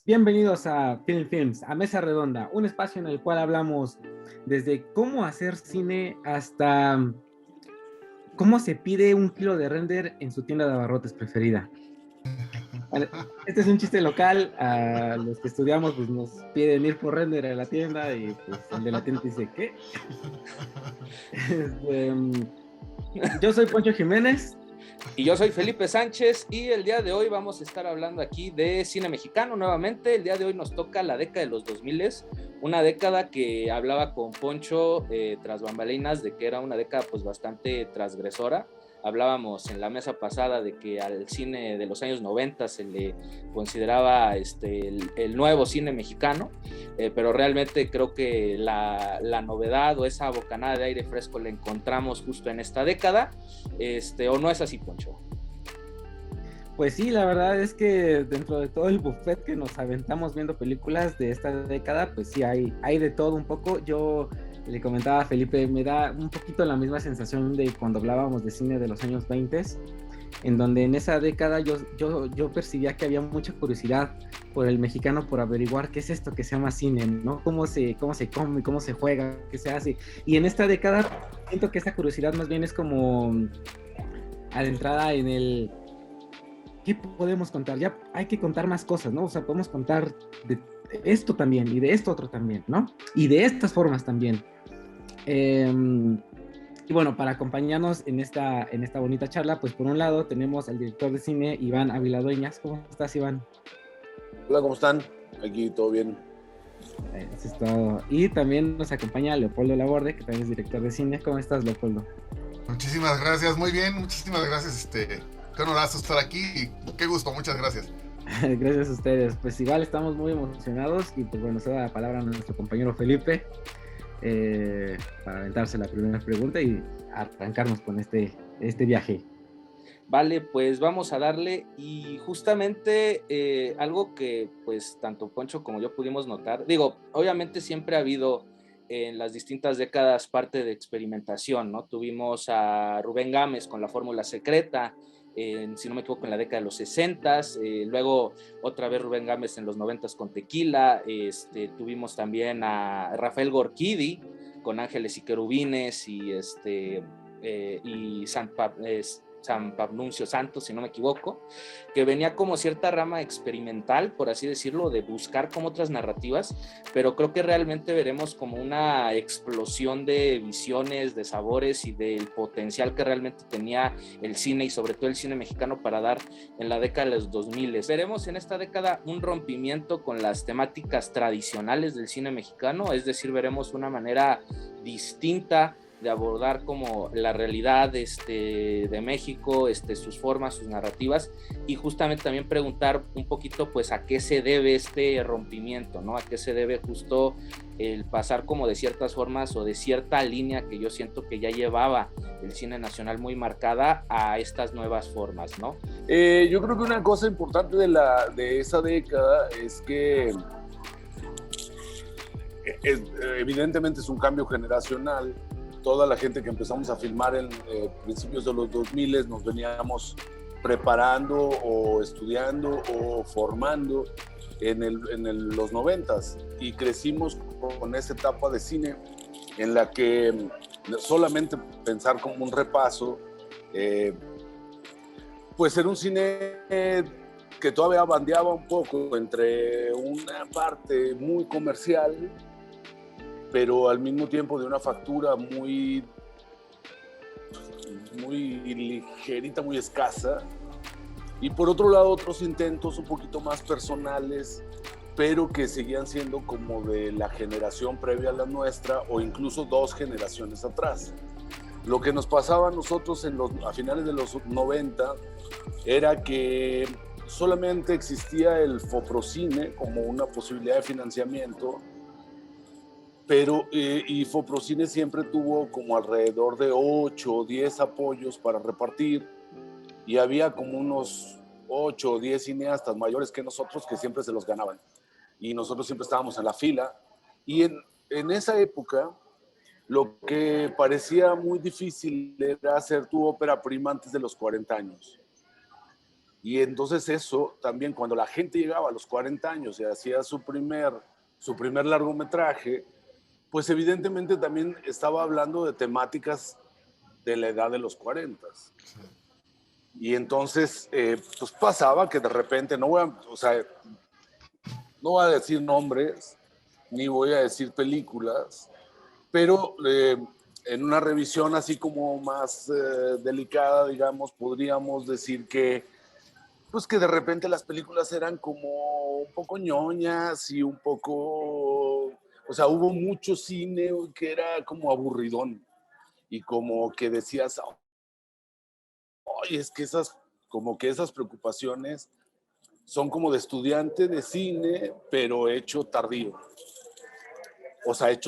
Bienvenidos a Film Films, a Mesa Redonda, un espacio en el cual hablamos desde cómo hacer cine hasta cómo se pide un kilo de render en su tienda de abarrotes preferida. Vale, este es un chiste local, a los que estudiamos pues nos piden ir por render a la tienda y pues el de la tienda dice, ¿qué? Este, yo soy Poncho Jiménez. Y yo soy Felipe Sánchez y el día de hoy vamos a estar hablando aquí de cine mexicano nuevamente. El día de hoy nos toca la década de los 2000, una década que hablaba con Poncho tras bambalinas de que era una década pues bastante transgresora. Hablábamos en la mesa pasada de que al cine de los años 90 se le consideraba el nuevo cine mexicano, pero realmente creo que la novedad o esa bocanada de aire fresco la encontramos justo en esta década, ¿o no es así, Poncho? Pues sí, la verdad es que dentro de todo el buffet que nos aventamos viendo películas de esta década, pues sí, hay de todo un poco. Yo le comentaba a Felipe, me da un poquito la misma sensación de cuando hablábamos de cine de los años 20, en donde en esa década yo percibía que había mucha curiosidad por el mexicano, por averiguar qué es esto que se llama cine, ¿no? Cómo se come, cómo se juega, qué se hace. Y en esta década siento que esta curiosidad más bien es como adentrada en el ¿qué podemos contar? Ya hay que contar más cosas, ¿no? O sea, podemos contar de esto también y de esto otro también, ¿no? Y de estas formas también. Y bueno, para acompañarnos en esta bonita charla, pues por un lado tenemos al director de cine, Iván Ávila Dueñas. ¿Cómo estás, Iván? Hola, ¿cómo están? Aquí todo bien. Eso es todo. Y también nos acompaña Leopoldo Laborde, que también es director de cine. ¿Cómo estás, Leopoldo? Muchísimas gracias, muy bien, muchísimas gracias. Qué honorazo estar aquí y qué gusto, muchas gracias. Gracias a ustedes. Pues igual estamos muy emocionados y pues bueno, se da la palabra a nuestro compañero Felipe para aventarse la primera pregunta y arrancarnos con este viaje. Vale, pues vamos a darle y justamente algo que pues tanto Poncho como yo pudimos notar, digo, obviamente siempre ha habido en las distintas décadas parte de experimentación, ¿no? Tuvimos a Rubén Gámez con La Fórmula Secreta, si no me equivoco en la década de los 60s, luego otra vez Rubén Gámez en los 90s con Tequila, tuvimos también a Rafael Gorquidi con Ángeles y Querubines y San Pabnuncio Santos, si no me equivoco, que venía como cierta rama experimental, por así decirlo, de buscar como otras narrativas, pero creo que realmente veremos como una explosión de visiones, de sabores y del potencial que realmente tenía el cine y sobre todo el cine mexicano para dar en la década de los 2000. Veremos en esta década un rompimiento con las temáticas tradicionales del cine mexicano, es decir, veremos una manera distinta de abordar como la realidad de México, sus formas, sus narrativas, y justamente también preguntar un poquito pues a qué se debe este rompimiento, ¿no? A qué se debe justo el pasar como de ciertas formas o de cierta línea que yo siento que ya llevaba el cine nacional muy marcada a estas nuevas formas, ¿no? Yo creo que una cosa importante de esa década es que evidentemente es un cambio generacional. Toda la gente que empezamos a filmar en principios de los 2000 nos veníamos preparando o estudiando o formando en los 90s y crecimos con esa etapa de cine en la que solamente pensar como un repaso, pues era un cine que todavía bandeaba un poco entre una parte muy comercial, pero al mismo tiempo de una factura muy ligerita, muy escasa. Y por otro lado, otros intentos un poquito más personales, pero que seguían siendo como de la generación previa a la nuestra o incluso dos generaciones atrás. Lo que nos pasaba a nosotros a finales de los 90 era que solamente existía el Foprocine como una posibilidad de financiamiento, pero y Foprocine siempre tuvo como alrededor de 8 o 10 apoyos para repartir y había como unos 8 o 10 cineastas mayores que nosotros que siempre se los ganaban y nosotros siempre estábamos en la fila y en esa época lo que parecía muy difícil era hacer tu ópera prima antes de los 40 años. Y entonces eso también, cuando la gente llegaba a los 40 años y hacía su primer largometraje, pues evidentemente también estaba hablando de temáticas de la edad de los 40. Y entonces, pues pasaba que de repente, o sea, no voy a decir nombres, ni voy a decir películas, pero en una revisión así como más delicada, digamos, podríamos decir que, pues que de repente las películas eran como un poco ñoñas y un poco, o sea, hubo mucho cine que era como aburridón y como que decías, oye, es que esas preocupaciones son como de estudiante de cine, pero hecho tardío. O sea,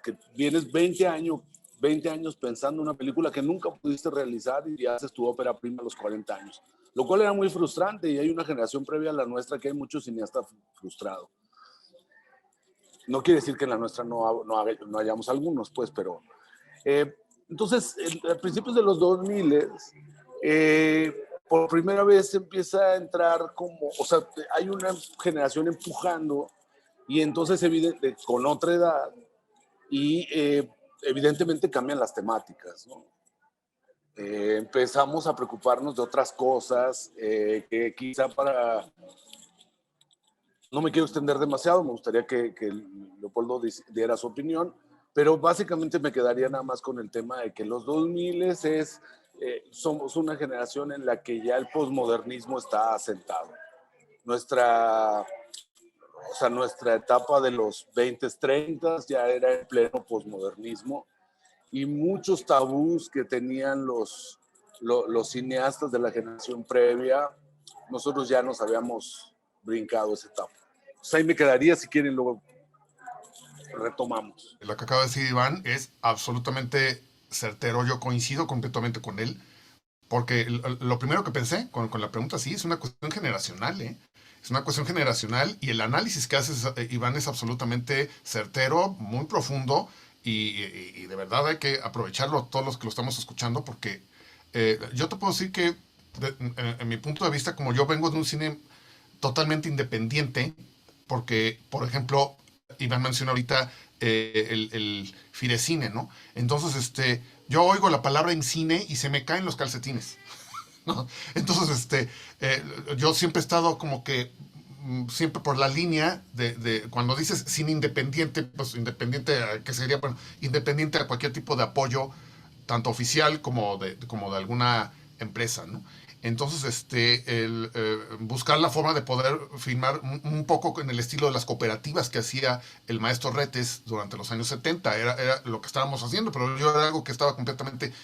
que vienes 20 años pensando en una película que nunca pudiste realizar y haces tu ópera prima a los 40 años. Lo cual era muy frustrante y hay una generación previa a la nuestra que hay muchos cineastas frustrados. No quiere decir que en la nuestra no hayamos algunos, pues, pero... entonces, a principios de los 2000, por primera vez empieza a entrar como... O sea, hay una generación empujando y entonces con otra edad y evidentemente cambian las temáticas, ¿no? Empezamos a preocuparnos de otras cosas que quizá no me quiero extender demasiado, me gustaría que Leopoldo diera su opinión, pero básicamente me quedaría nada más con el tema de que los 2000 somos una generación en la que ya el posmodernismo está asentado. Nuestra etapa de los 20, 30 ya era en pleno posmodernismo y muchos tabús que tenían los cineastas de la generación previa, nosotros ya nos habíamos brincado esa etapa. Pues ahí me quedaría, si quieren luego retomamos. Lo que acaba de decir Iván es absolutamente certero, yo coincido completamente con él, porque lo primero que pensé con la pregunta, sí, es una cuestión generacional, ¿eh? Es una cuestión generacional y el análisis que haces, Iván, es absolutamente certero, muy profundo y de verdad hay que aprovecharlo todos los que lo estamos escuchando porque yo te puedo decir que en mi punto de vista, como yo vengo de un cine totalmente independiente, porque, por ejemplo, Iván mencionó ahorita el Fidecine, ¿no? Entonces, yo oigo la palabra en cine y se me caen los calcetines, ¿no? Entonces, yo siempre he estado como que siempre por la línea de cuando dices cine independiente, pues independiente, que sería, bueno, independiente a cualquier tipo de apoyo, tanto oficial como de alguna empresa, ¿no? Entonces, buscar la forma de poder filmar un poco en el estilo de las cooperativas que hacía el maestro Retes durante los años 70, era lo que estábamos haciendo, pero yo era algo que estaba completamente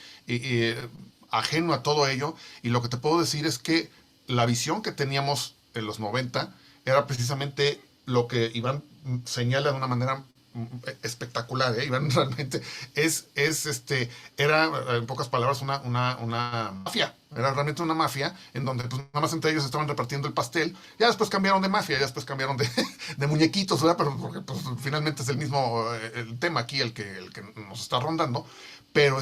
ajeno a todo ello, y lo que te puedo decir es que la visión que teníamos en los 90 era precisamente lo que Iván señala de una manera espectacular, ¿eh? Iván realmente era en pocas palabras una mafia, era realmente una mafia en donde pues nada más entre ellos estaban repartiendo el pastel, ya después cambiaron de mafia, ya después cambiaron de muñequitos, ¿verdad? Pero porque pues, finalmente es el mismo el tema aquí el que nos está rondando, pero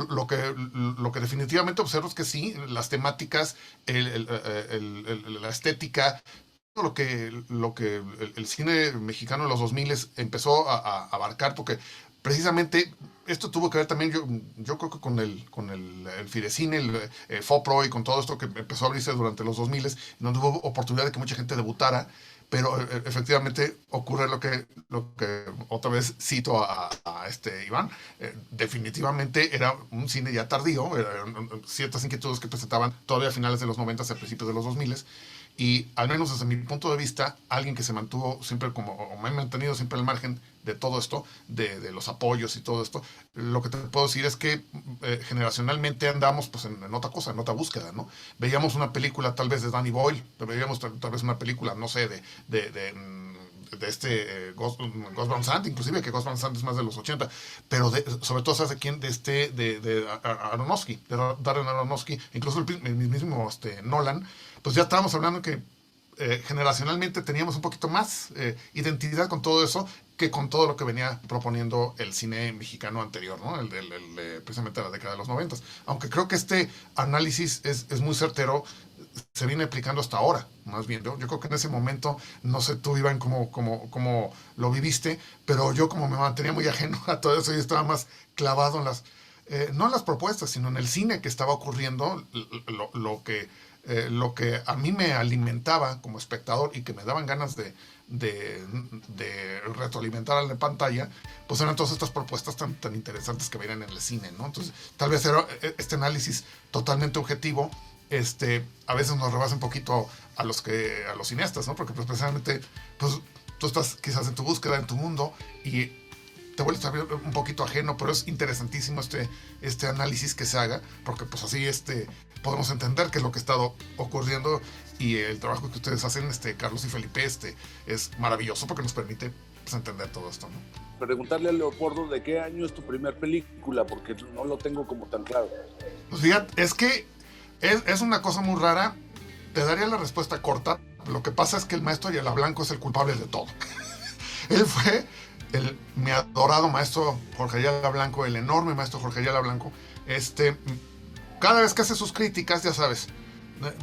lo que definitivamente observo es que sí, las temáticas, la estética, lo que el cine mexicano de los 2000 empezó a abarcar, porque precisamente esto tuvo que ver también, yo creo que con el Fidecine, el FOPRO y con todo esto que empezó a abrirse durante los 2000, donde hubo oportunidad de que mucha gente debutara, pero efectivamente ocurre lo que otra vez cito a Iván, definitivamente era un cine ya tardío, ciertas inquietudes que presentaban todavía a finales de los 90, a principios de los 2000, y al menos desde mi punto de vista, alguien que se mantuvo siempre o me he mantenido siempre al margen de todo esto, de los apoyos y todo esto, lo que te puedo decir es que generacionalmente andamos pues en otra cosa, en otra búsqueda, ¿no? Veíamos una película tal vez de Danny Boyle, veíamos tal vez una película, no sé, de Gus Van Sant, inclusive que Gus Van Sant es más de los 80, pero sobre todo ¿sabes de quién? De Aronofsky, de Darren Aronofsky, incluso el mismo Nolan, pues ya estábamos hablando que generacionalmente teníamos un poquito más identidad con todo eso que con todo lo que venía proponiendo el cine mexicano anterior, ¿no? Precisamente de la década de los 90. Aunque creo que este análisis es muy certero se viene aplicando hasta ahora, más bien. Yo creo que en ese momento, no sé tú, Iván, cómo lo viviste, pero yo como me mantenía muy ajeno a todo eso y estaba más clavado en no en las propuestas, sino en el cine que estaba ocurriendo, lo que a mí me alimentaba como espectador y que me daban ganas de retroalimentar a la pantalla, pues eran todas estas propuestas tan interesantes que venían en el cine, ¿no? Entonces, tal vez era este análisis totalmente objetivo, a veces nos rebasa un poquito a los cineastas, ¿no? Porque pues precisamente, pues tú estás quizás en tu búsqueda, en tu mundo, y te vuelves a ver un poquito ajeno, pero es interesantísimo este análisis que se haga, porque pues así podemos entender qué es lo que ha estado ocurriendo, y el trabajo que ustedes hacen, Carlos y Felipe, es maravilloso porque nos permite pues, entender todo esto, ¿no? Preguntarle a Leopoldo de qué año es tu primer película, porque no lo tengo como tan claro. Pues fíjate, es que es una cosa muy rara. Te daría la respuesta corta. Lo que pasa es que el maestro Ayala Blanco es el culpable de todo. Él fue mi adorado maestro Jorge Ayala Blanco, el enorme maestro Jorge Ayala Blanco. Cada vez que hace sus críticas, ya sabes,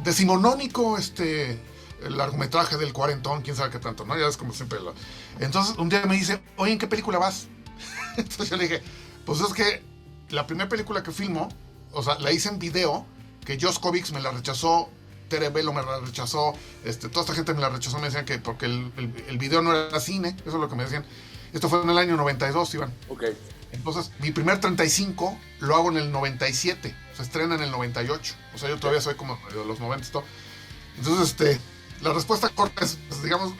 decimonónico, el largometraje del cuarentón, quién sabe qué tanto, ¿no? Ya es como siempre. Entonces, un día me dice, oye, ¿en qué película vas? Entonces yo le dije, pues es que la primera película que filmo, o sea, la hice en video, que Josh Kovics me la rechazó, Tere Velo me la rechazó, toda esta gente me la rechazó, me decían que porque el video no era cine, eso es lo que me decían. Esto fue en el año 92, Iván. Ok. Entonces, mi primer 35 lo hago en el 97, se estrena en el 98, o sea, yo todavía soy como de los 90 y todo. Entonces, la respuesta corta es, pues, digamos,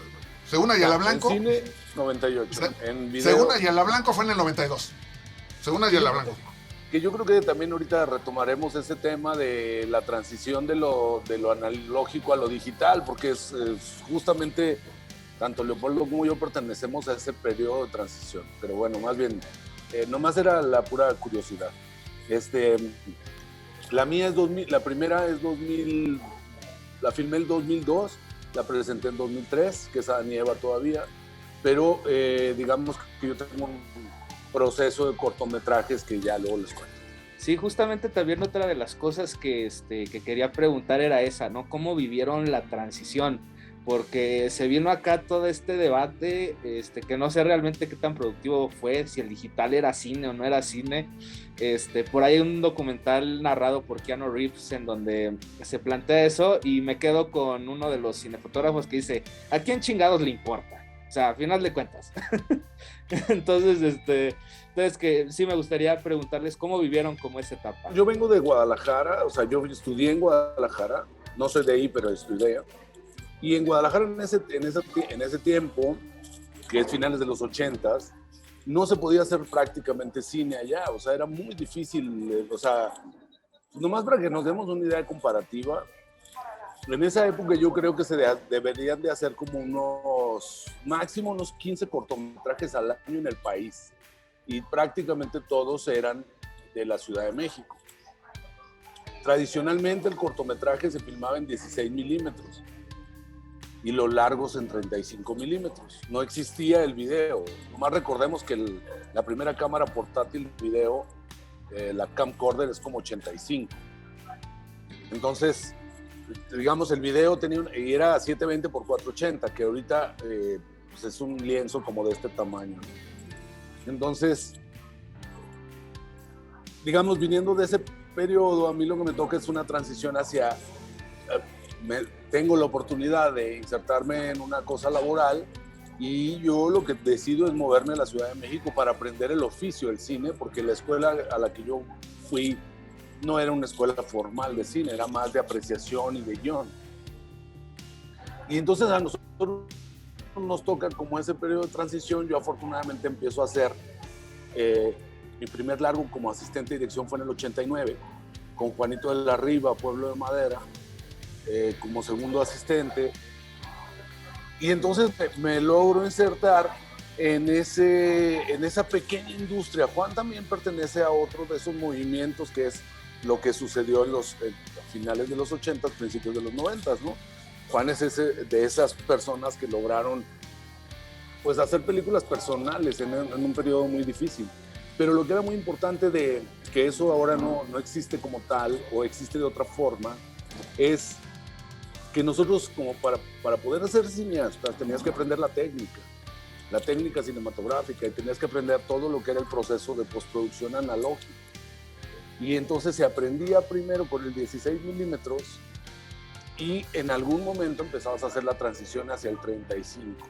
según Ayala Blanco... En cine, 98. En video... Según Ayala Blanco fue en el 92. Según Ayala Blanco. Que yo creo que también ahorita retomaremos ese tema de la transición de lo analógico a lo digital, porque es justamente tanto Leopoldo como yo pertenecemos a ese periodo de transición. Pero bueno, más bien, nomás era la pura curiosidad. La mía es 2000, la primera es 2000, la filmé en 2002, la presenté en 2003, que esa nieva todavía, pero digamos que yo tengo un proceso de cortometrajes que ya luego les cuento. Sí, justamente también otra de las cosas que quería preguntar era esa, ¿no? ¿Cómo vivieron la transición? Porque se vino acá todo este debate, que no sé realmente qué tan productivo fue, si el digital era cine o no era cine. Por ahí hay un documental narrado por Keanu Reeves en donde se plantea eso, y me quedo con uno de los cinefotógrafos que dice, ¿a quién chingados le importa? O sea, a final de cuentas. Entonces, que sí me gustaría preguntarles cómo vivieron como esa etapa. Yo vengo de Guadalajara, o sea, yo estudié en Guadalajara, no soy de ahí, pero estudié. Y en Guadalajara en ese tiempo, que es finales de los 80s, no se podía hacer prácticamente cine allá, o sea, era muy difícil, o sea, nomás para que nos demos una idea comparativa, en esa época yo creo que deberían de hacer como máximo unos 15 cortometrajes al año en el país, y prácticamente todos eran de la Ciudad de México. Tradicionalmente el cortometraje se filmaba en 16 milímetros y los largos en 35 milímetros. No existía el video. Nomás recordemos que la primera cámara portátil de video, la camcorder, es como 85. Entonces, digamos, el video era 720 por 480, que ahorita pues es un lienzo como de este tamaño. Entonces, digamos, viniendo de ese periodo, a mí lo que me toca es una transición hacia... tengo la oportunidad de insertarme en una cosa laboral, y yo lo que decido es moverme a la Ciudad de México para aprender el oficio del cine, porque la escuela a la que yo fui no era una escuela formal de cine, era más de apreciación y de guión. Y entonces a nosotros nos toca como ese periodo de transición. Yo afortunadamente empiezo a hacer mi primer largo como asistente de dirección fue en el 89, con Juanito de la Riva, Pueblo de Madera, como segundo asistente, y entonces me logro insertar en esa pequeña industria. Juan también pertenece a otro de esos movimientos, que es lo que sucedió en los finales de los 80, principios de los 90, ¿no? Juan es de esas personas que lograron pues hacer películas personales en un periodo muy difícil. Pero lo que era muy importante de que eso ahora no existe como tal, o existe de otra forma, es que nosotros como para poder ser cineastas tenías que aprender la técnica cinematográfica, y tenías que aprender todo lo que era el proceso de postproducción analógica. Y entonces se aprendía primero con el 16 milímetros y en algún momento empezabas a hacer la transición hacia el 35.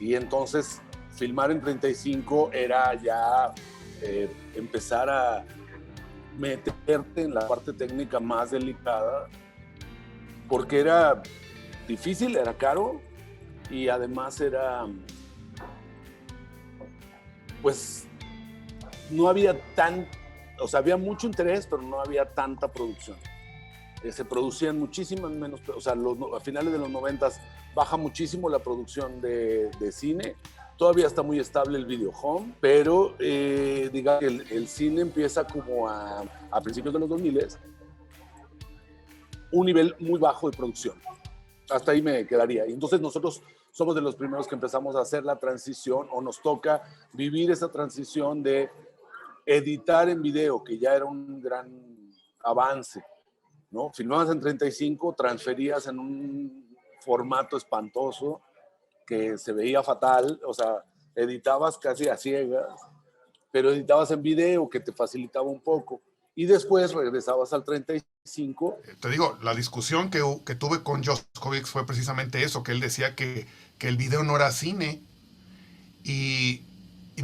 Y entonces filmar en 35 era ya empezar a meterte en la parte técnica más delicada, porque era difícil, era caro y además era, pues, no había o sea, había mucho interés, pero no había tanta producción. Se producían muchísimas menos, o sea, a finales de los 90 baja muchísimo la producción de cine. Todavía está muy estable el video home, pero digamos que el cine empieza como a principios de los 2000, un nivel muy bajo de producción. Hasta ahí me quedaría. Y entonces nosotros somos de los primeros que empezamos a hacer la transición, o nos toca vivir esa transición de editar en video, que ya era un gran avance, ¿no? Filmabas en 35, transferías en un formato espantoso que se veía fatal, o sea, editabas casi a ciegas, pero editabas en video, que te facilitaba un poco, y después regresabas al 35. Te digo, la discusión que tuve con Josh Kovics fue precisamente eso, que él decía que el video no era cine, y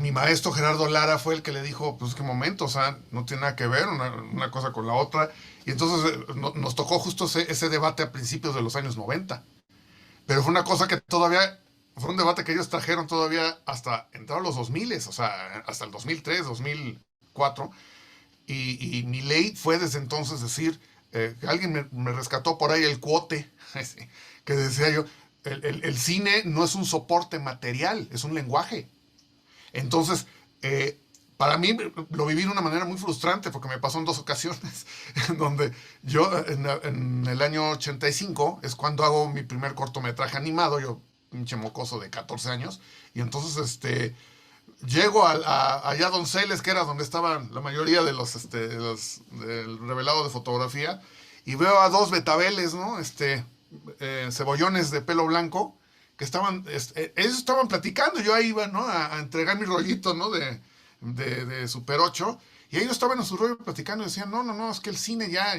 mi maestro Gerardo Lara fue el que le dijo, pues qué momento, o sea, no tiene nada que ver una cosa con la otra, y entonces nos tocó justo ese debate a principios de los años 90, pero fue una cosa que todavía, fue un debate que ellos trajeron todavía hasta entrar a los 2000, o sea, hasta el 2003, 2004, y mi ley fue desde entonces decir, alguien me rescató por ahí el cuote, que decía yo, el cine no es un soporte material, es un lenguaje. Entonces, para mí lo viví de una manera muy frustrante, porque me pasó en 2 ocasiones, en donde yo en el año 85 es cuando hago mi primer cortometraje animado, yo pinche mocoso de 14 años, y entonces llego allá a Donceles, que era donde estaban la mayoría de del revelado de fotografía, y veo a 2 betabeles, ¿no? Cebollones de pelo blanco, que ellos estaban platicando, yo ahí iba, ¿no? A entregar mi rollito, ¿no? De Super 8, y ellos estaban en su rollo platicando y decían, no, es que el cine ya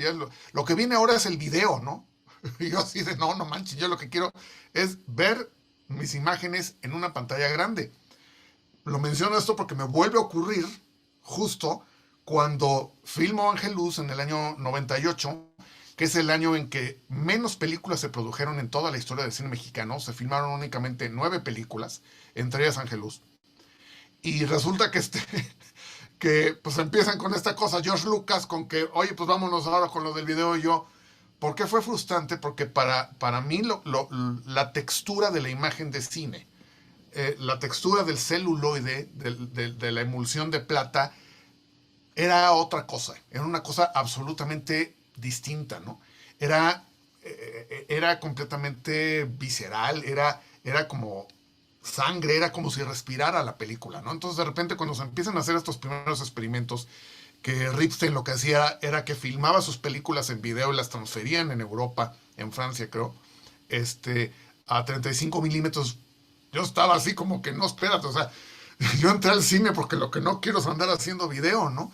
lo que viene ahora es el video, ¿no? Y yo así de, no manches, yo lo que quiero es ver mis imágenes en una pantalla grande. Lo menciono esto porque me vuelve a ocurrir justo cuando filmo Ángel Luz en el año 98, que es el año en que menos películas se produjeron en toda la historia del cine mexicano. Se filmaron únicamente 9 películas, entre ellas Ángel Luz. Y resulta que pues empiezan con esta cosa, George Lucas, con que, oye, pues vámonos ahora con lo del video. Y yo, ¿por qué fue frustrante? Porque para mí la textura de la imagen de cine, la textura del celuloide, de la emulsión de plata, era otra cosa. Era una cosa absolutamente distinta, ¿no? Era completamente visceral, era como sangre, era como si respirara la película, ¿no? Entonces, de repente, cuando se empiezan a hacer estos primeros experimentos, que Ripstein lo que hacía era que filmaba sus películas en video y las transferían en Europa, en Francia, creo, a 35 milímetros. Yo estaba así como que, no, espérate, o sea, yo entré al cine porque lo que no quiero es andar haciendo video, ¿no?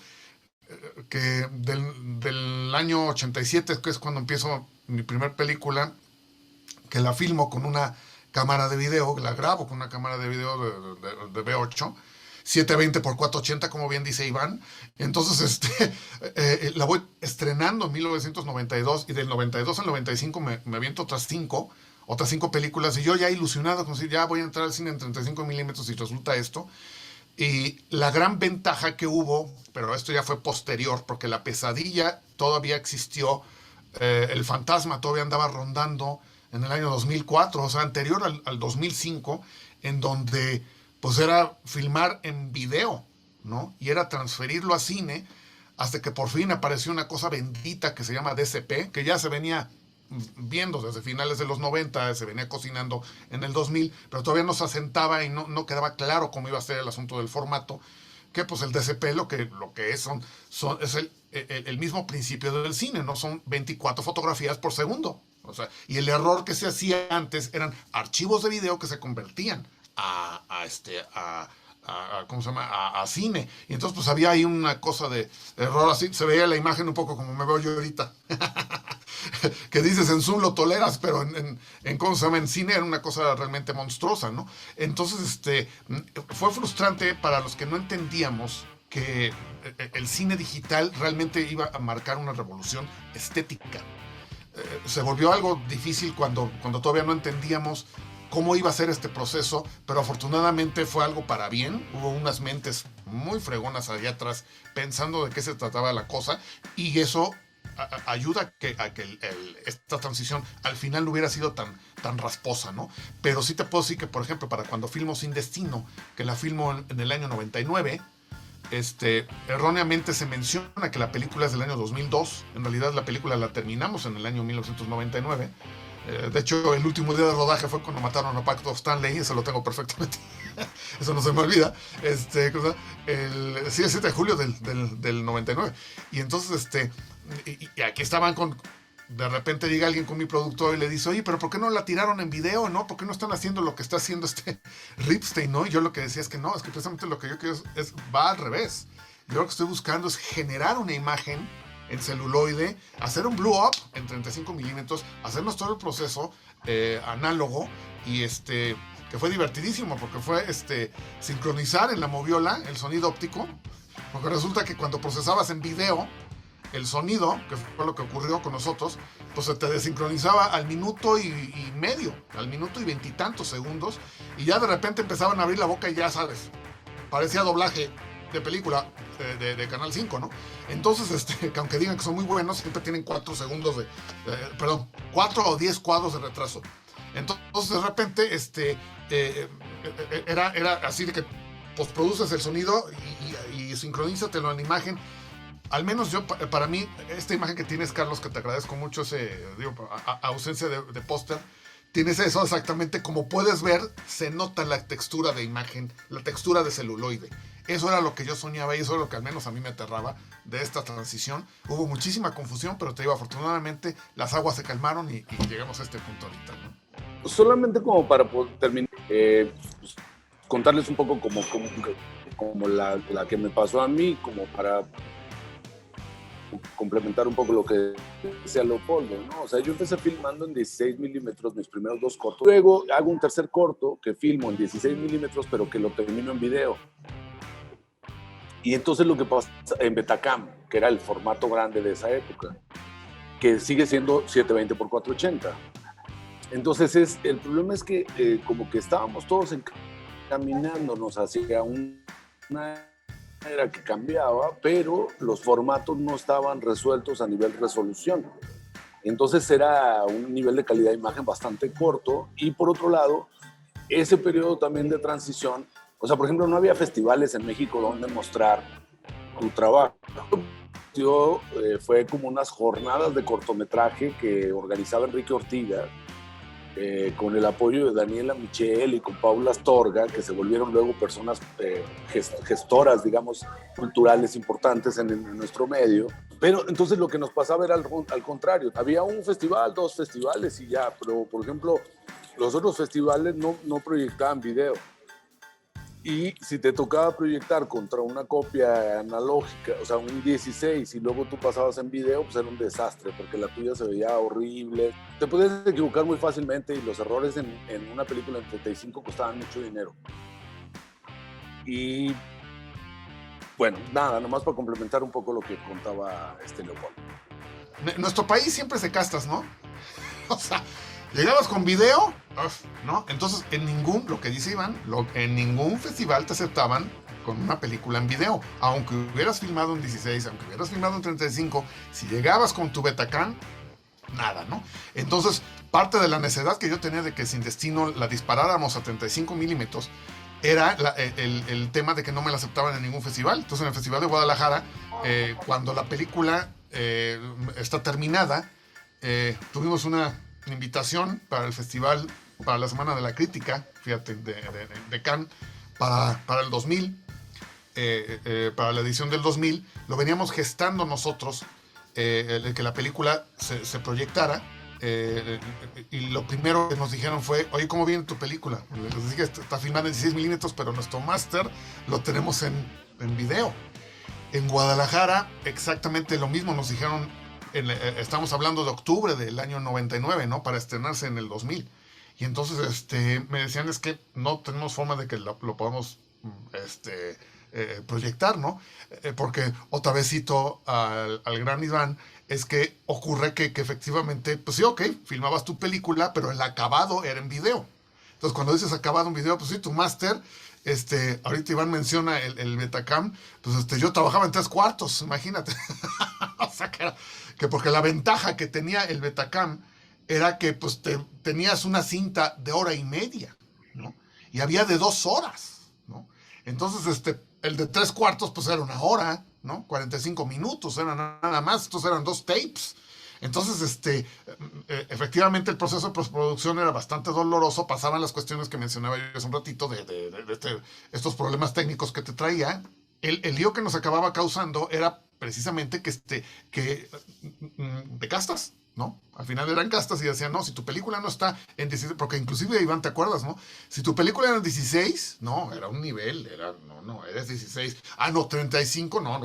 Que del año 87, que es cuando empiezo mi primer película, que la filmo con una cámara de video, la grabo con una cámara de video de V8, 720x480, como bien dice Iván. Entonces, la voy estrenando en 1992, y del 92 al 95 me aviento otras cinco películas, y yo ya ilusionado, como si ya voy a entrar al cine en 35 milímetros y resulta esto. Y la gran ventaja que hubo, pero esto ya fue posterior, porque La Pesadilla todavía existió, El Fantasma todavía andaba rondando en el año 2004, o sea, anterior al 2005, en donde pues era filmar en video, ¿no? Y era transferirlo a cine, hasta que por fin apareció una cosa bendita que se llama DCP, que ya se venía viendo desde finales de los 90, se venía cocinando en el 2000, pero todavía no se asentaba y no quedaba claro cómo iba a ser el asunto del formato, que pues el DCP lo que es es el mismo principio del cine, ¿no? Son 24 fotografías por segundo, O sea, y el error que se hacía antes eran archivos de video que se convertían ¿cómo se llama? A cine. Y entonces pues había ahí una cosa de error así, se veía la imagen un poco como me veo yo ahorita. Que dices en Zoom lo toleras, pero ¿cómo se llama? En cine era una cosa realmente monstruosa, ¿no? Entonces, fue frustrante para los que no entendíamos que el cine digital realmente iba a marcar una revolución estética. Se volvió algo difícil cuando todavía no entendíamos cómo iba a ser este proceso, pero afortunadamente fue algo para bien. Hubo unas mentes muy fregonas allá atrás pensando de qué se trataba la cosa, y eso ayuda a que esta transición al final no hubiera sido tan rasposa, ¿no? Pero sí te puedo decir que, por ejemplo, para cuando filmo Sin Destino, que la filmo en el año 99, erróneamente se menciona que la película es del año 2002. En realidad la película la terminamos en el año 1999. De hecho, el último día de rodaje fue cuando mataron a Paco Stanley, eso lo tengo perfectamente, eso no se me olvida, el 7 de julio del 99. Y entonces, y aquí estaban de repente llega alguien con mi productor y le dice, oye, pero ¿por qué no la tiraron en video, no? ¿Por qué no están haciendo lo que está haciendo Ripstein, no? Y yo lo que decía es que no, es que precisamente lo que yo quiero va al revés. Yo lo que estoy buscando es generar una imagen en celuloide, hacer un blow up en 35 milímetros, hacernos todo el proceso análogo, y que fue divertidísimo porque fue sincronizar en la moviola el sonido óptico, porque resulta que cuando procesabas en video el sonido, que fue lo que ocurrió con nosotros, pues se te desincronizaba al minuto y medio, al minuto y 20 y tantos segundos, y ya de repente empezaban a abrir la boca y ya sabes, parecía doblaje de película de Canal 5, ¿no? Entonces, que aunque digan que son muy buenos, siempre tienen 4 o 10 cuadros de retraso. Entonces, de repente, era así de que postproduces el sonido y sincronízatelo en la imagen. Al menos para mí, esta imagen que tienes, Carlos, que te agradezco mucho, ausencia de póster, tienes eso exactamente. Como puedes ver, se nota la textura de imagen, la textura de celuloide. Eso era lo que yo soñaba y eso era lo que al menos a mí me aterraba de esta transición. Hubo muchísima confusión, pero te digo, afortunadamente las aguas se calmaron y llegamos a este punto ahorita, ¿no? Solamente como para terminar, pues, contarles un poco como la que me pasó a mí, como para complementar un poco lo que decía Leopoldo, ¿no? O sea, yo empecé filmando en 16 milímetros mis primeros 2 cortos. Luego hago un tercer corto que filmo en 16 milímetros, pero que lo termino en video. Y entonces lo que pasa en Betacam, que era el formato grande de esa época, que sigue siendo 720x480. Entonces el problema es que como que estábamos todos encaminándonos hacia una era que cambiaba, pero los formatos no estaban resueltos a nivel resolución. Entonces era un nivel de calidad de imagen bastante corto, y por otro lado, ese periodo también de transición, o sea, por ejemplo, no había festivales en México donde mostrar tu trabajo. Fue como unas jornadas de cortometraje que organizaba Enrique Ortiga, con el apoyo de Daniela Michel y con Paula Astorga, que se volvieron luego personas gestoras, digamos, culturales importantes en nuestro medio. Pero entonces lo que nos pasaba era al contrario. Había un festival, 2 festivales y ya, pero por ejemplo, los otros festivales no proyectaban video. Y si te tocaba proyectar contra una copia analógica, o sea, un 16, y luego tú pasabas en video, pues era un desastre, porque la tuya se veía horrible. Te podías equivocar muy fácilmente, y los errores en una película en 35 costaban mucho dinero. Y bueno, nada, nomás para complementar un poco lo que contaba Leopoldo. Nuestro país siempre se castas, ¿no? O sea, llegabas con video, ¿no? Entonces, lo que dice Iván, en ningún festival te aceptaban con una película en video. Aunque hubieras filmado en 16, aunque hubieras filmado en 35, si llegabas con tu Betacam, nada, ¿no? Entonces, parte de la necesidad que yo tenía de que Sin Destino la disparáramos a 35 milímetros era el tema de que no me la aceptaban en ningún festival. Entonces, en el Festival de Guadalajara, cuando la película está terminada, tuvimos una invitación para el festival, para la Semana de la Crítica, fíjate, de Cannes, para el 2000, para la edición del 2000. Lo veníamos gestando nosotros, el que la película se proyectara y lo primero que nos dijeron fue, oye, ¿cómo viene tu película? Les dije, está filmada en 16 milímetros, pero nuestro máster lo tenemos en video. En Guadalajara, exactamente lo mismo, nos dijeron, estamos hablando de octubre del año 99, ¿no? Para estrenarse en el 2000. Y entonces me decían, es que no tenemos forma de que lo podamos proyectar, ¿no? Porque otra vez cito al gran Iván, es que ocurre que efectivamente, pues sí, ok, filmabas tu película, pero el acabado era en video. Entonces, cuando dices acabado en video, pues sí, tu máster, ahorita Iván menciona el Betacam, pues yo trabajaba en 3/4, imagínate. O sea, que porque la ventaja que tenía el Betacam era que pues tenías una cinta de 1.5 horas, ¿no? Y había de 2 horas, ¿no? Entonces, el de 3/4, pues era 1 hora, ¿no? 45 minutos, eran nada más, estos eran 2 tapes. Entonces, efectivamente el proceso de postproducción era bastante doloroso, pasaban las cuestiones que mencionaba yo hace un ratito de estos problemas técnicos que te traía. El lío que nos acababa causando era precisamente que de castas, ¿no? Al final eran castas y decían, no, si tu película no está en 16, porque inclusive, Iván, ¿te acuerdas, no? Si tu película era en 16, no, era un nivel, eres 16. Ah, no, 35, no,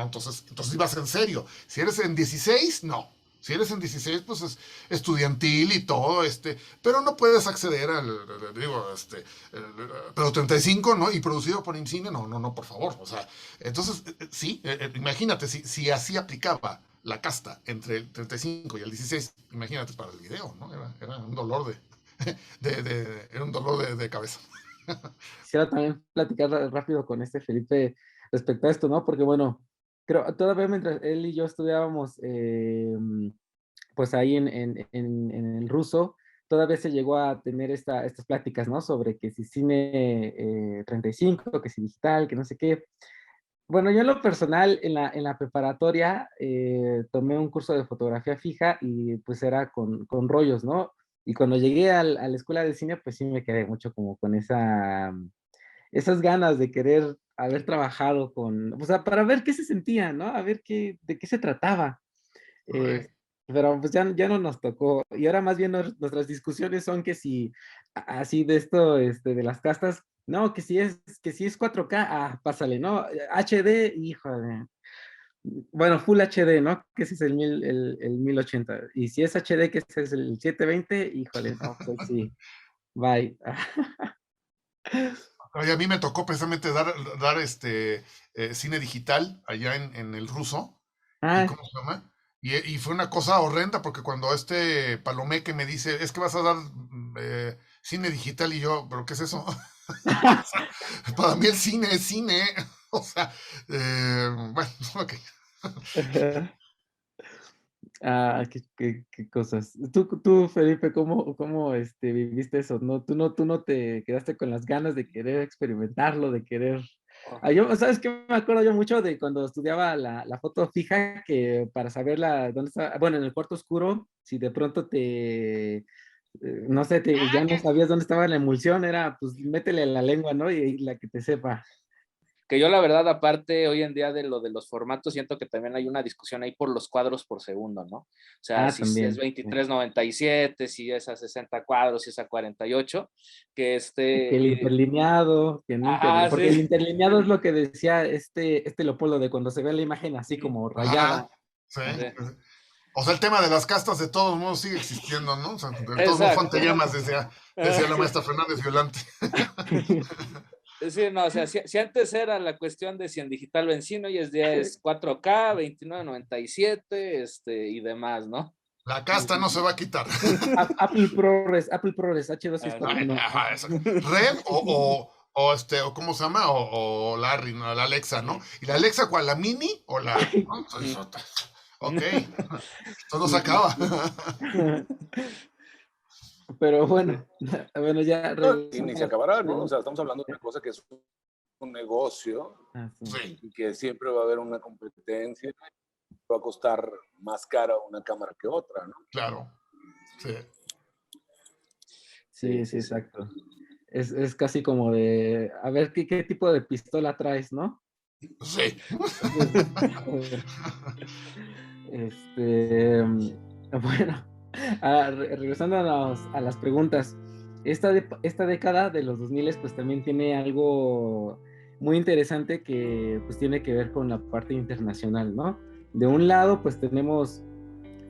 entonces ibas en serio. Si eres en 16, no. Si eres en 16, pues es estudiantil y todo, pero no puedes acceder pero 35, ¿no? Y producido por IMCINE, no, por favor. O sea, entonces, sí, imagínate, si así aplicaba la casta entre el 35 y el 16, imagínate para el video, ¿no? Era un dolor era un dolor de cabeza. Quisiera también platicar rápido con Felipe respecto a esto, ¿no? Porque bueno, creo todavía mientras él y yo estudiábamos, pues ahí en el ruso, todavía se llegó a tener estas pláticas, ¿no? Sobre que si cine 35, que si digital, que no sé qué. Bueno, yo en lo personal, en la preparatoria, tomé un curso de fotografía fija y pues era con rollos, ¿no? Y cuando llegué a la escuela de cine, pues sí me quedé mucho como con esas ganas de querer haber trabajado o sea, para ver qué se sentía, ¿no? A ver de qué se trataba. Eh, pero pues ya no nos tocó. Y ahora más bien nuestras discusiones son que si, así de esto, de las castas, no, que si es 4K, pásale, ¿no? HD, híjole. Bueno, Full HD, ¿no? Que ese es el 1080. Y si es HD, que ese es el 720, híjole, no, pues sí, bye. Oye, a mí me tocó precisamente dar cine digital allá en el ruso. ¿Y Ah, cómo se llama? Y fue una cosa horrenda porque cuando Palomeque me dice, es que vas a dar cine digital y yo, ¿pero qué es eso? O sea, para mí el cine es cine. O sea, bueno, ok. Qué cosas. Tú, Felipe, ¿cómo viviste eso? ¿No? Tú no te quedaste con las ganas de querer experimentarlo, de querer. ¿Sabes qué? Me acuerdo yo mucho de cuando estudiaba la foto fija, que para saberla dónde estaba, bueno, en el cuarto oscuro, si de pronto no sé, ya no sabías dónde estaba la emulsión, era pues métele la lengua, ¿no? Y la que te sepa. Que yo la verdad, aparte, hoy en día de lo de los formatos, siento que también hay una discusión ahí por los cuadros por segundo, ¿no? O sea, si También. es 2397, si es a 60 cuadros, si es a 48, que Que el interlineado, porque el sí. interlineado es lo que decía Leopoldo, de cuando se ve la imagen así como rayada. Ajá, sí. Sí. O sea, el tema de las castas de todos modos sigue existiendo, ¿no? O sea, de todos modos Exacto. Fantellamas decía la maestra Fernández Violante. Sí, no, o sea, si antes era la cuestión de si en digital o en cine, hoy es día es 4K, 2997, y demás, ¿no? La casta no se va a quitar. Apple ProRes H264. Ajá, Red o ¿cómo se llama? O Larry, ¿no? La Alexa, ¿no? ¿Y la Alexa cuál? ¿La Mini o la...? ¿No? Ok, esto no se acaba. Pero bueno, ya. Y ni se acabará, ¿no? O sea, estamos hablando de una cosa que es un negocio Sí. y que siempre va a haber una competencia. Va a costar más cara una cámara que otra, ¿no? Claro. Sí. Sí, exacto. Es casi como de, a ver, ¿qué tipo de pistola traes, no? Sí. Bueno, Regresándonos a las preguntas, esta década de los 2000 pues también tiene algo muy interesante que pues tiene que ver con la parte internacional, ¿no? De un lado pues tenemos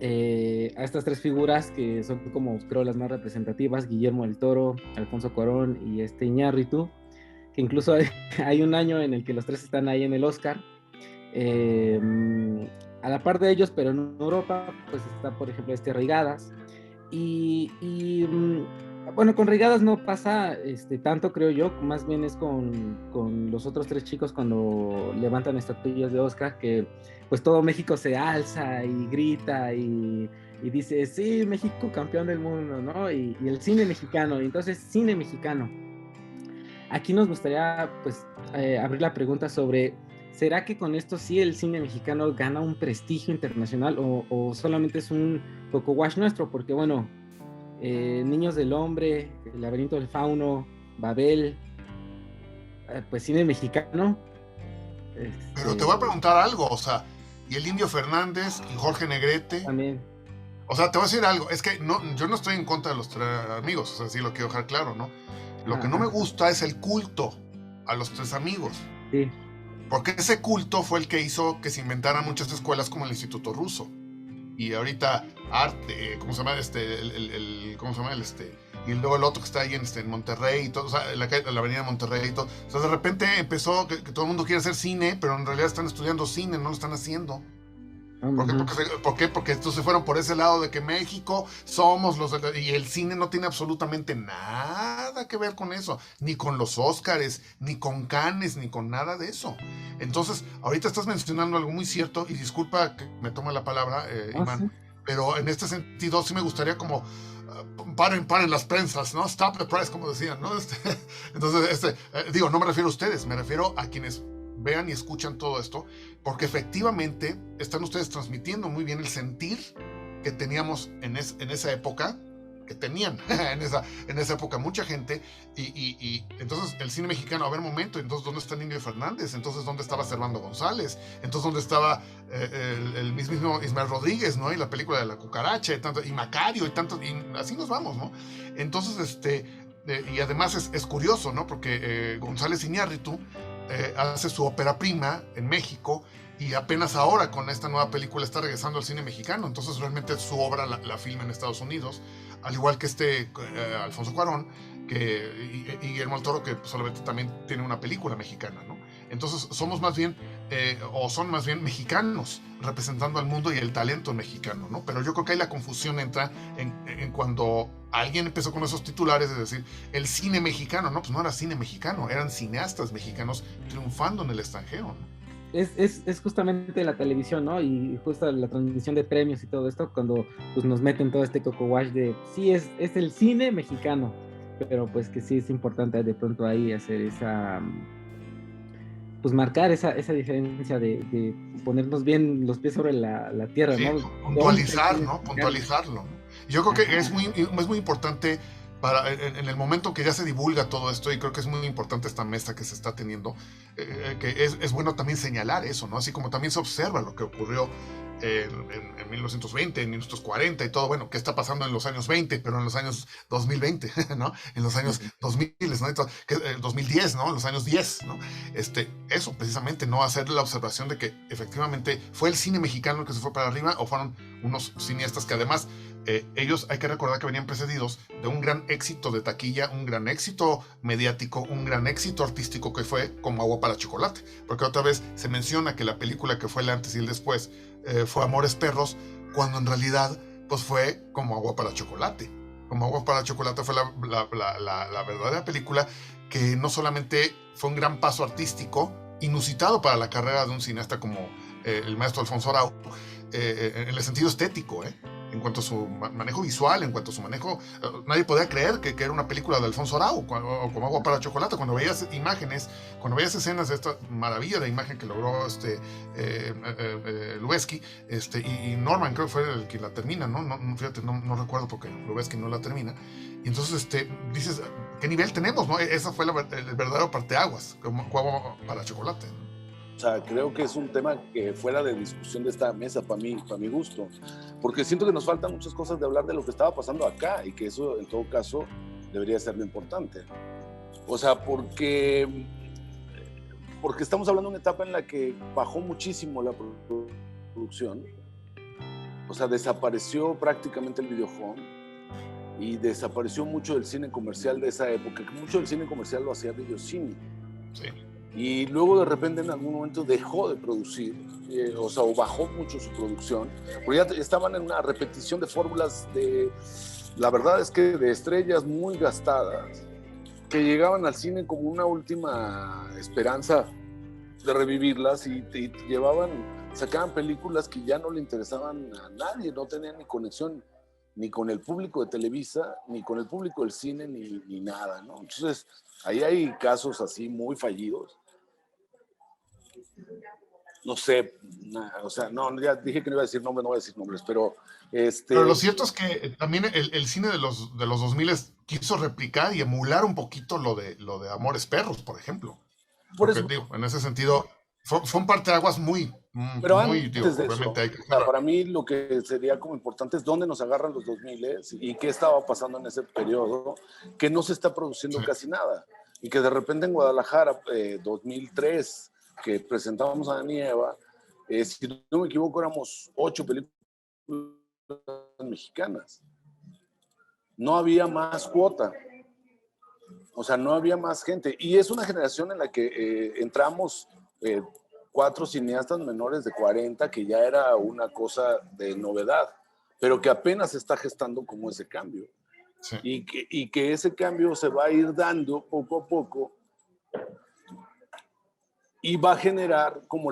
a estas tres figuras que son como creo las más representativas, Guillermo del Toro, Alfonso Cuarón y Iñárritu, que incluso hay un año en el que los tres están ahí en el Oscar. A la par de ellos, pero en Europa, pues está, por ejemplo, Reigadas. Bueno, con Reigadas no pasa tanto, creo yo, más bien es con los otros tres chicos cuando levantan estatuillas de Oscar, que pues todo México se alza y grita y dice, sí, México campeón del mundo, ¿no? Y el cine mexicano, entonces cine mexicano. Aquí nos gustaría pues abrir la pregunta sobre, ¿será que con esto sí el cine mexicano gana un prestigio internacional o solamente es un coco wash nuestro? Porque bueno, Niños del Hombre, El Laberinto del Fauno, Babel, pues cine mexicano. Pero te voy a preguntar algo, o sea, y el Indio Fernández y Jorge Negrete. También. O sea, te voy a decir algo, es que no, yo no estoy en contra de los tres amigos, o sea, sí lo quiero dejar claro, ¿no? Lo que no me gusta es el culto a los tres amigos. Sí. Porque ese culto fue el que hizo que se inventaran muchas escuelas como el Instituto Ruso. Y ahorita arte, ¿cómo se llama? ¿Cómo se llama? Y luego el otro que está ahí en Monterrey y todo, o sea, la avenida Monterrey y todo. O sea, de repente empezó que todo el mundo quiere hacer cine, pero en realidad están estudiando cine, no lo están haciendo. ¿Por qué? Porque estos se fueron por ese lado de que México somos los... Y el cine no tiene absolutamente nada que ver con eso. Ni con los Óscares, ni con Cannes, ni con nada de eso. Entonces, ahorita estás mencionando algo muy cierto, y disculpa que me tome la palabra, Iván, ¿sí? Pero en este sentido sí me gustaría como... paren las prensas, ¿no? Stop the press, como decían, ¿no? Entonces, digo, no me refiero a ustedes, me refiero a quienes vean y escuchan todo esto, porque efectivamente están ustedes transmitiendo muy bien el sentir que teníamos en esa época, que tenían en esa época mucha gente, y entonces el cine mexicano, a ver, momento, entonces ¿dónde está Indio Fernández? Entonces ¿dónde estaba Servando González? Entonces ¿dónde estaba el mismo Ismael Rodríguez, ¿no? Y la película de La Cucaracha, y Macario, y así nos vamos, ¿no? Entonces, y además es curioso, ¿no? Porque González Iñárritu hace su ópera prima en México, y apenas ahora con esta nueva película está regresando al cine mexicano. Entonces realmente su obra la filma en Estados Unidos, al igual que Alfonso Cuarón y Guillermo del Toro, que solamente también tiene una película mexicana, ¿no? Entonces somos más bien, son más bien mexicanos representando al mundo y el talento mexicano, ¿no? Pero yo creo que ahí la confusión entra en cuando alguien empezó con esos titulares de decir el cine mexicano, no, pues no era cine mexicano, eran cineastas mexicanos triunfando en el extranjero, ¿no? Es justamente la televisión, ¿no? Y justo la transmisión de premios y todo esto, cuando pues, nos meten todo este coco wash de, sí, es el cine mexicano, pero pues que sí es importante de pronto ahí hacer esa, pues marcar esa diferencia de ponernos bien los pies sobre la tierra, sí, ¿no? Puntualizar, ¿no? Puntualizarlo. Yo creo que es muy importante en el momento que ya se divulga todo esto, y creo que es muy importante esta mesa que se está teniendo, que es bueno también señalar eso, ¿no? Así como también se observa lo que ocurrió en 1920, en 1940 y todo, bueno, qué está pasando en los años 20, pero en los años 2020, ¿no? En los años 2000, ¿no? 2010, ¿no? En los años 10, ¿no? Eso precisamente, ¿no? Hacer la observación de que efectivamente fue el cine mexicano el que se fue para arriba, o fueron unos cineastas que además ellos hay que recordar que venían precedidos de un gran éxito de taquilla, un gran éxito mediático, un gran éxito artístico que fue Como Agua para Chocolate, porque otra vez se menciona que la película que fue el antes y el después fue Amores Perros, cuando en realidad pues fue Como Agua para Chocolate. Como Agua para Chocolate fue la verdadera película que no solamente fue un gran paso artístico, inusitado para la carrera de un cineasta como el maestro Alfonso Arau, en el sentido estético, en cuanto a su manejo visual, en cuanto a su manejo, nadie podía creer que era una película de Alfonso Arau, o Como Agua para Chocolate. Cuando veías imágenes, cuando veías escenas de esta maravilla de imagen que logró Lubezki, y Norman creo que fue el que la termina, ¿no? Fíjate, no recuerdo porque Lubezki no la termina. Y entonces dices, ¿qué nivel tenemos, no? Esa fue el verdadero parteaguas, Como Agua para Chocolate, ¿no? O sea, creo que es un tema que fuera de discusión de esta mesa para mi gusto, porque siento que nos faltan muchas cosas de hablar de lo que estaba pasando acá y que eso en todo caso debería ser lo importante. O sea, porque estamos hablando de una etapa en la que bajó muchísimo la producción, o sea, desapareció prácticamente el videohome y desapareció mucho del cine comercial de esa época, que mucho del cine comercial lo hacía videocine. Sí. Y luego de repente en algún momento dejó de producir, o sea, o bajó mucho su producción, porque ya estaban en una repetición de fórmulas la verdad es que de estrellas muy gastadas, que llegaban al cine como una última esperanza de revivirlas y sacaban películas que ya no le interesaban a nadie, no tenían ni conexión ni con el público de Televisa, ni con el público del cine, ni nada, ¿no? Entonces, ahí hay casos así muy fallidos. No sé, o sea, no, ya dije que no iba a decir nombres, no voy a decir nombres, pero... Pero lo cierto es que también el cine de los 2000 quiso replicar y emular un poquito lo de Amores Perros, por ejemplo. Por Porque, eso, digo, en ese sentido, fue un parteaguas muy, pero muy, antes digo, de eso, obviamente hay que... o sea, para mí lo que sería como importante es dónde nos agarran los 2000 y qué estaba pasando en ese periodo, que no se está produciendo Sí. casi nada. Y que de repente en Guadalajara, 2003, que presentábamos a Adán y Eva, si no me equivoco, éramos 8 películas mexicanas. No había más cuota. O sea, no había más gente. Y es una generación en la que entramos 4 cineastas menores de 40, que ya era una cosa de novedad, pero que apenas se está gestando como ese cambio. Sí. Y que ese cambio se va a ir dando poco a poco y va a generar como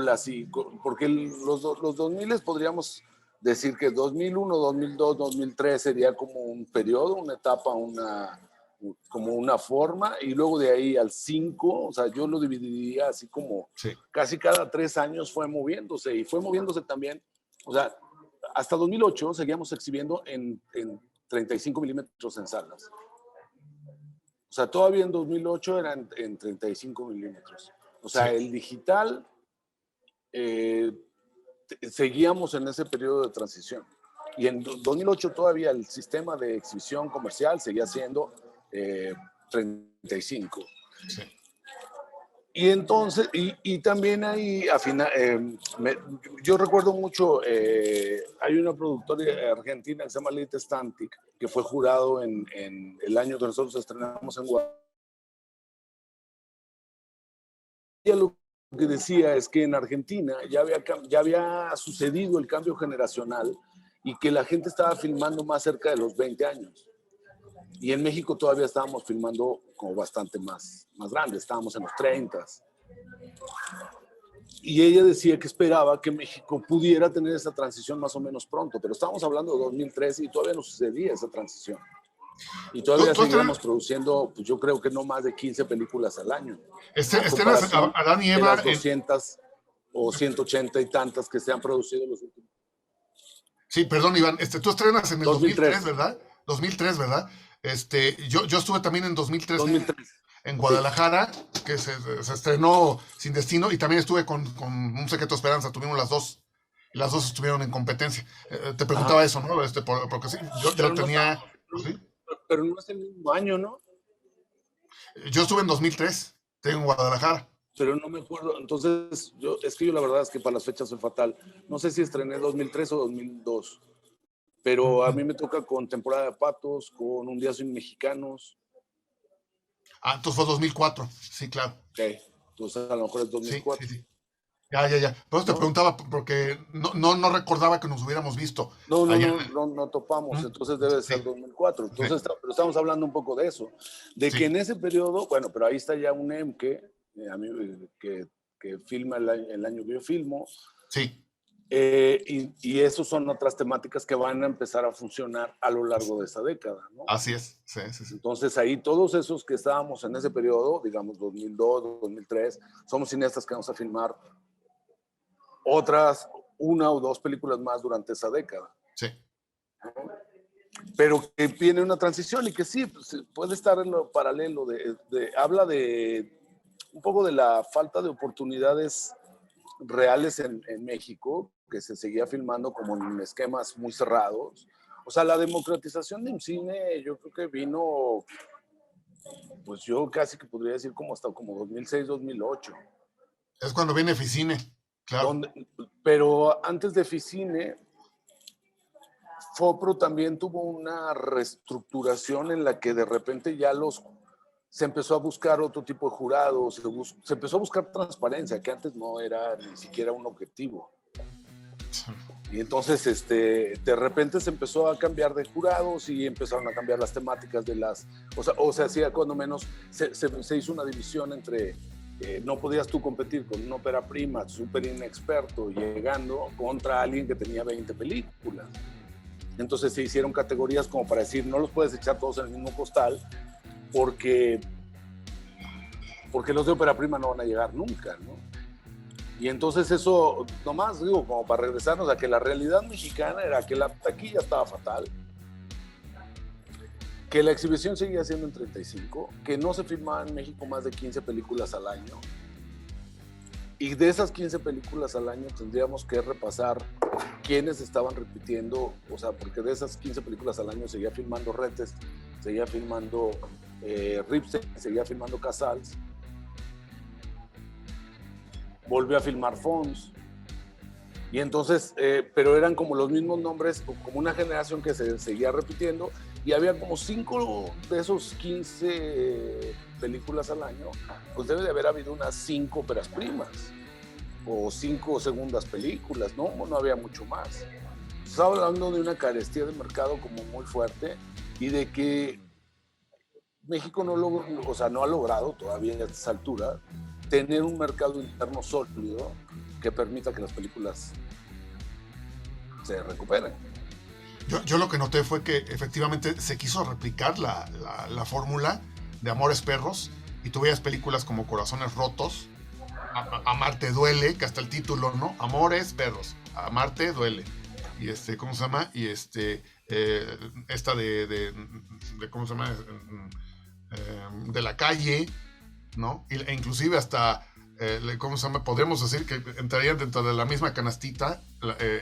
porque los 2000 podríamos decir que 2001, 2002, 2003 sería como un periodo, una etapa, como una forma, y luego de ahí al 5, o sea, yo lo dividiría así como casi cada 3 años fue moviéndose, y fue moviéndose también, o sea, hasta 2008 seguíamos exhibiendo en 35 milímetros en salas. O sea, todavía en 2008 eran en 35 milímetros. O sea, el digital, seguíamos en ese periodo de transición. Y en 2008 todavía el sistema de exhibición comercial seguía siendo 35. Sí. Y entonces, y también hay, yo recuerdo mucho, hay una productora argentina que se llama Lite Stantic, que fue jurado en el año que nosotros estrenamos en Guadalajara. Lo que decía es que en Argentina ya había sucedido el cambio generacional y que la gente estaba filmando más cerca de los 20 años. Y en México todavía estábamos filmando como bastante más grande, estábamos en los 30. Y ella decía que esperaba que México pudiera tener esa transición más o menos pronto, pero estábamos hablando de 2013 y todavía no sucedía esa transición. Y todavía seguíamos produciendo, pues yo creo que no más de 15 películas al año. Adán y Eva. De las 200 o 180 y tantas que se han producido los últimos. Sí, perdón, Iván, tú estrenas en el 2003, ¿verdad? 2003, ¿verdad? Yo estuve también en 2003 en Guadalajara, que se estrenó Sin Destino, y también estuve con Un Secreto de Esperanza, tuvimos las dos. Las dos estuvieron en competencia. Te preguntaba eso, ¿no? Porque sí, yo tenía... ¿sí? Pero no es el mismo año, ¿no? Yo estuve en 2003, en Guadalajara. Pero no me acuerdo, entonces, yo la verdad es que para las fechas soy fatal. No sé si estrené 2003 o 2002, pero a mí me toca con Temporada de Patos, con Un Día Sin Mexicanos. Entonces fue 2004, sí, claro. Ok, entonces a lo mejor es 2004. Sí. Ya. Por eso te preguntaba, porque no recordaba que nos hubiéramos visto. No topamos, entonces debe ser 2004. Entonces, pero estamos hablando un poco de eso, de que en ese periodo, bueno, pero ahí está ya un EMQUE, que filma el año que yo filmo. Sí. Y esos son otras temáticas que van a empezar a funcionar a lo largo de esa década, ¿no? Así es, sí. Entonces ahí todos esos que estábamos en ese periodo, digamos 2002, 2003, somos cineastas que vamos a filmar otras 1 o 2 películas más durante esa década. Sí. Pero que viene una transición y que sí, pues, puede estar en lo paralelo, habla de un poco de la falta de oportunidades reales en México, que se seguía filmando como en esquemas muy cerrados. O sea, la democratización de un cine yo creo que vino, pues yo casi que podría decir como hasta como 2006, 2008. Es cuando viene Ficine, claro. Pero antes de Ficine, Fopro también tuvo una reestructuración en la que de repente ya se empezó a buscar otro tipo de jurados, se empezó a buscar transparencia, que antes no era ni siquiera un objetivo. Y entonces de repente se empezó a cambiar de jurados y empezaron a cambiar las temáticas de las... O sea, hacía cuando menos, se hizo una división entre... no podías tú competir con un ópera prima súper inexperto llegando contra alguien que tenía 20 películas. Entonces se hicieron categorías como para decir, no los puedes echar todos en el mismo costal porque los de ópera prima no van a llegar nunca, ¿no? Y entonces eso, nomás digo, como para regresarnos a que la realidad mexicana era que la taquilla estaba fatal, que la exhibición seguía siendo en 35, que no se filmaban en México más de 15 películas al año, y de esas 15 películas al año tendríamos que repasar quiénes estaban repitiendo, o sea, porque de esas 15 películas al año seguía filmando Retes, seguía filmando Ripstein, seguía filmando Casals, volvió a filmar Fons, y entonces, pero eran como los mismos nombres, como una generación que se seguía repitiendo, y había como 5 de esos 15 películas al año, pues debe de haber habido unas 5 óperas primas, o 5 segundas películas, ¿no? No había mucho más. Estaba hablando de una carestía de mercado como muy fuerte, y de que México no ha logrado todavía a esta altura tener un mercado interno sólido que permita que las películas se recuperen. Yo lo que noté fue que efectivamente se quiso replicar la fórmula de Amores Perros, y tú veías películas como Corazones Rotos, Amarte Duele, que hasta el título, ¿no? Amores Perros, Amarte Duele. Y ¿cómo se llama? Y esta de ¿cómo se llama? De la calle, ¿no? E inclusive hasta, ¿cómo se llama? Podríamos decir que entrarían dentro de la misma canastita,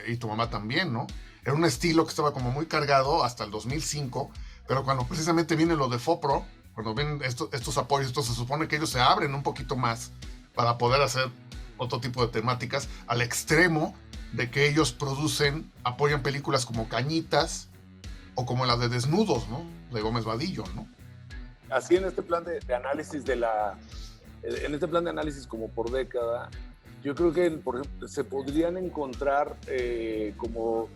y tu mamá también, ¿no? Era un estilo que estaba como muy cargado hasta el 2005, pero cuando precisamente viene lo de Fopro, cuando vienen estos apoyos, se supone que ellos se abren un poquito más para poder hacer otro tipo de temáticas, al extremo de que ellos apoyan películas como Cañitas, o como la de Desnudos, ¿no? De Gómez Vadillo, ¿no? Así en este plan de análisis en este plan de análisis como por década, yo creo que, por ejemplo, se podrían encontrar como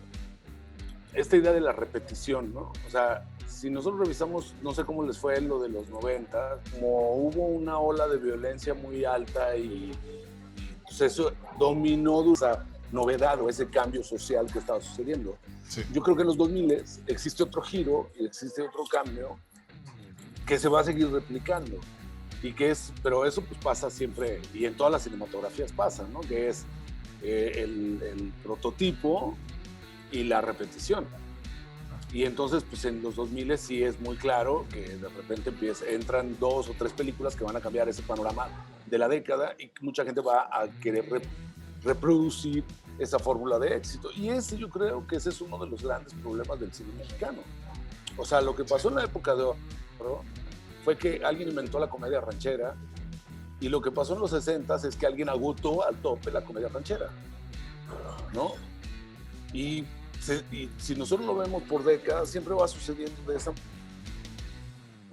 esta idea de la repetición, ¿no? O sea, si nosotros revisamos, no sé cómo les fue en lo de los 90, como hubo una ola de violencia muy alta y pues eso dominó esa novedad o ese cambio social que estaba sucediendo. Sí. Yo creo que en los 2000 existe otro giro y existe otro cambio que se va a seguir replicando, pero eso pues pasa siempre, y en todas las cinematografías pasa, ¿no? Que es el prototipo y la repetición. Y entonces pues en los 2000 sí es muy claro que de repente entran 2 o 3 películas que van a cambiar ese panorama de la década, y mucha gente va a querer reproducir esa fórmula de éxito, y yo creo que ese es uno de los grandes problemas del cine mexicano. O sea, lo que pasó en la época de oro fue que alguien inventó la comedia ranchera, y lo que pasó en los 60 es que alguien agotó al tope la comedia ranchera, ¿no? Y si nosotros lo vemos por décadas, siempre va sucediendo de esa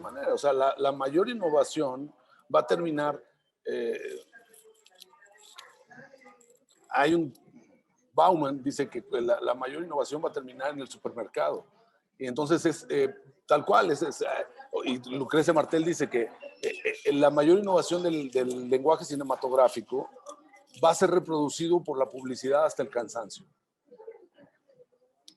manera. O sea, la mayor innovación va a terminar... Bauman dice que la mayor innovación va a terminar en el supermercado. Y entonces es tal cual. Y Lucrecia Martel dice que la mayor innovación del lenguaje cinematográfico va a ser reproducido por la publicidad hasta el cansancio.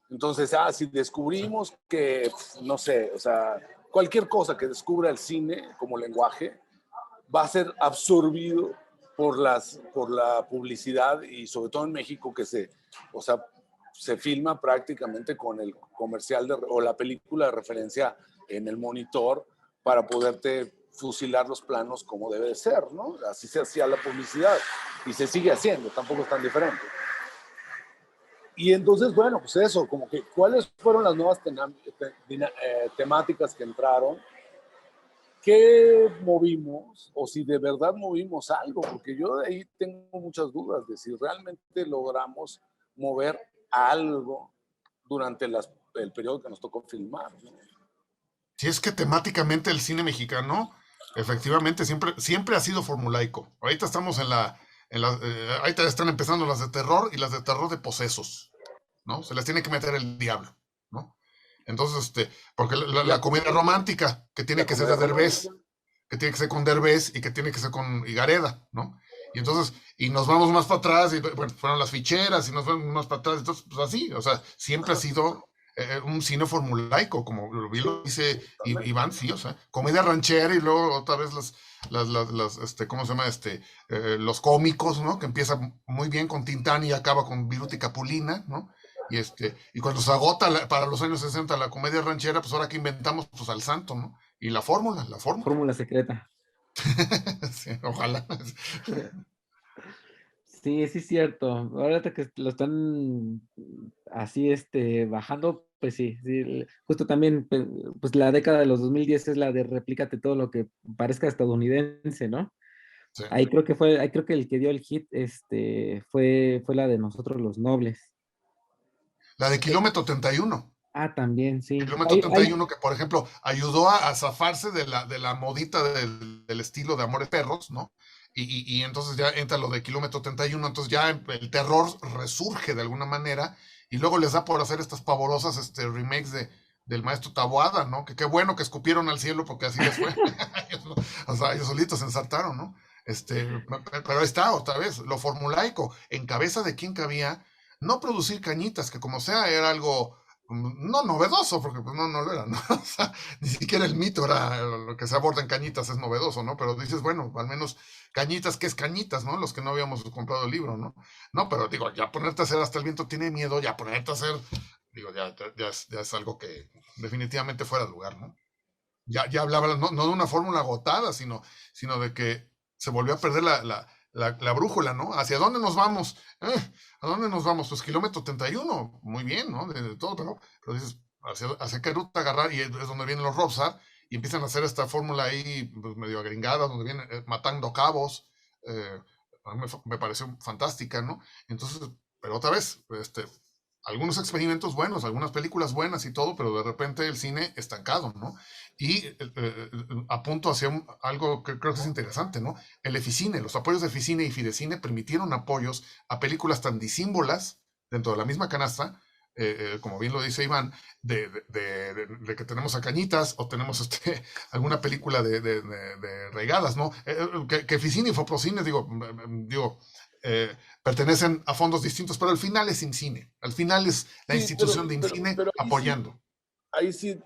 Entonces, si descubrimos que, no sé, o sea, cualquier cosa que descubra el cine como lenguaje va a ser absorbido por la publicidad, y sobre todo en México, que se filma prácticamente con el comercial o la película de referencia en el monitor para poderte fusilar los planos como debe de ser, ¿no? Así se hacía la publicidad. y se sigue haciendo, tampoco es tan diferente. Y entonces, bueno, pues eso, como que cuáles fueron las nuevas temáticas que entraron, qué movimos, o si de verdad movimos algo, porque yo de ahí tengo muchas dudas de si realmente logramos mover algo durante el periodo que nos tocó filmar, ¿no? Si es que temáticamente el cine mexicano, efectivamente, siempre ha sido formulaico. Ahorita estamos ahorita están empezando las de terror y las de terror de posesos, ¿no? Se les tiene que meter el diablo, ¿no? Entonces, porque la comedia romántica, que tiene que ser de Derbez, que tiene que ser con Derbez y que tiene que ser con Higareda, ¿no? Y entonces, y nos vamos más para atrás, y bueno, fueron las ficheras, y nos vamos más para atrás, entonces, pues así, o sea, siempre ha sido un cine formulaico, como bien lo dice Iván, sí, o sea, comedia ranchera y luego otra vez ¿cómo se llama? Los cómicos, ¿no? Que empieza muy bien con Tintán y acaba con Viruta y Capulina, ¿no? Y cuando se agota para los años 60 la comedia ranchera, pues ahora que inventamos, pues al santo, ¿no? Y la fórmula. Fórmula secreta. Sí, ojalá. Sí, sí es cierto. Ahora que lo están así bajando, pues sí, sí. Justo también, pues la década de los 2010 es la de replícate todo lo que parezca estadounidense, ¿no? Sí. Ahí creo que el que dio el hit, fue la de Nosotros los Nobles. La de Kilómetro 31. Ah, también, sí. Kilómetro 31, que por ejemplo ayudó a zafarse de la modita del estilo de Amores Perros, ¿no? Y entonces ya entra lo de Kilómetro 31, entonces ya el terror resurge de alguna manera y luego les da por hacer estas pavorosas remakes del maestro Taboada, ¿no? Que qué bueno que escupieron al cielo porque así les fue. O sea, ellos solitos se ensartaron, ¿no? Pero ahí está, otra vez, lo formulaico, en cabeza de quien cabía no producir cañitas, que como sea era algo no novedoso, porque pues no lo era, ¿no? O sea, ni siquiera el mito era lo que se aborda en Cañitas es novedoso, ¿no? Pero dices, bueno, al menos Cañitas, ¿qué es Cañitas, no? Los que no habíamos comprado el libro, ¿no? No, pero digo, ya ponerte a hacer Hasta el viento tiene miedo, ya ponerte a hacer, digo, ya es algo que definitivamente fuera de lugar, ¿no? Ya hablaba, no de una fórmula agotada, sino de que se volvió a perder la brújula, ¿no? ¿Hacia dónde nos vamos? ¿A dónde nos vamos? Pues Kilómetro 31, muy bien, ¿no? De todo, pero dices, ¿hacia qué ruta agarrar? Y es donde vienen los Robsar y empiezan a hacer esta fórmula ahí pues, medio agringada, donde vienen matando cabos. A mí me pareció fantástica, ¿no? Entonces, pero otra vez, algunos experimentos buenos, algunas películas buenas y todo, pero de repente el cine estancado, ¿no? Y apunto hacia algo que creo que es interesante, ¿no? El Eficine, los apoyos de Eficine y Fidecine permitieron apoyos a películas tan disímbolas dentro de la misma canasta, como bien lo dice Iván, de que tenemos a Cañitas o tenemos alguna película de regadas, ¿no? Que Eficine y Foprocine, digo, pertenecen a fondos distintos, pero al final es IMCINE, al final es la institución de IMCINE apoyando. Ahí sí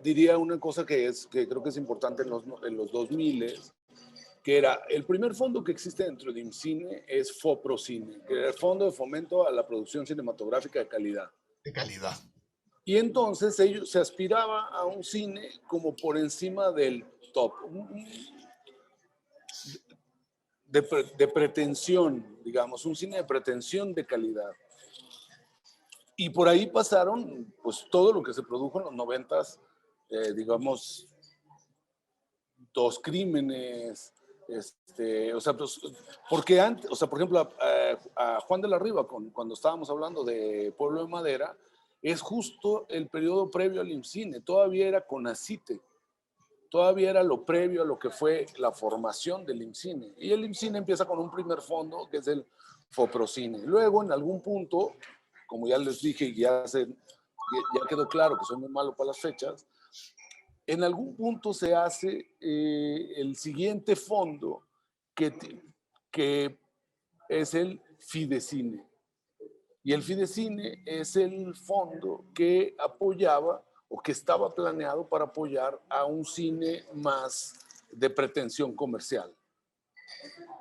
diría una cosa que creo que es importante en los 2000, que era el primer fondo que existe dentro de IMCINE es FOPROCINE, que era el Fondo de Fomento a la Producción Cinematográfica de Calidad. De calidad. Y entonces ellos se aspiraba a un cine como por encima del top, de pretensión, digamos, un cine de pretensión de calidad. Y por ahí pasaron, pues, todo lo que se produjo en los 90s, digamos, Dos Crímenes, o sea, pues, porque antes, o sea, por ejemplo, a Juan de la Riva, cuando estábamos hablando de Pueblo de Madera, es justo el periodo previo al IMCINE, todavía era CONACYTE, todavía era lo previo a lo que fue la formación del IMCINE. Y el IMCINE empieza con un primer fondo, que es el FOPROCINE. Luego, en algún punto, como ya les dije, ya quedó claro que soy muy malo para las fechas, en algún punto se hace el siguiente fondo que es el Fidecine. Y el Fidecine es el fondo que apoyaba o que estaba planeado para apoyar a un cine más de pretensión comercial.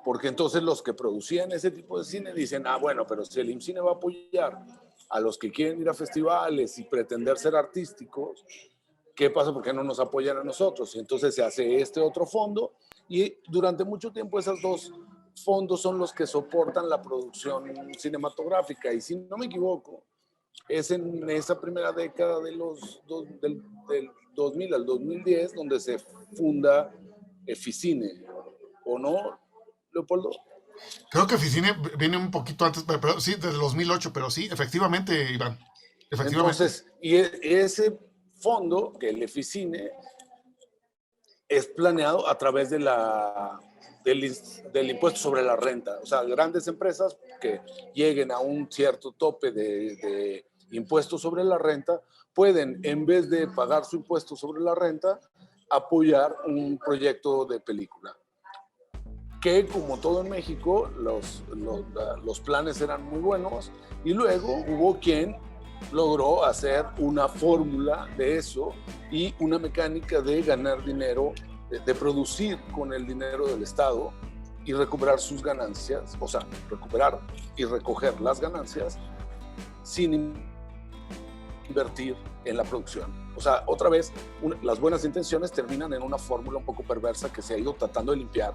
Porque entonces los que producían ese tipo de cine dicen, bueno, pero si el IMCINE va a apoyar a los que quieren ir a festivales y pretender ser artísticos, ¿qué pasa? ¿Por qué no nos apoyan a nosotros? Y entonces se hace este otro fondo y durante mucho tiempo esas dos fondos son los que soportan la producción cinematográfica. Y si no me equivoco, es en esa primera década de del 2000 al 2010 donde se funda Eficine, ¿o no, Leopoldo? Creo que Eficine viene un poquito antes, pero sí, desde el 2008, pero sí, efectivamente, Iván. Efectivamente. Entonces, y ese fondo, que el Eficine, es planeado a través del impuesto sobre la renta. O sea, grandes empresas que lleguen a un cierto tope de impuesto sobre la renta pueden, en vez de pagar su impuesto sobre la renta, apoyar un proyecto de película. Que, como todo en México, los planes eran muy buenos y luego hubo quien logró hacer una fórmula de eso y una mecánica de ganar dinero, de producir con el dinero del Estado y recuperar sus ganancias, o sea, recuperar y recoger las ganancias sin invertir en la producción. O sea, otra vez, las buenas intenciones terminan en una fórmula un poco perversa que se ha ido tratando de limpiar,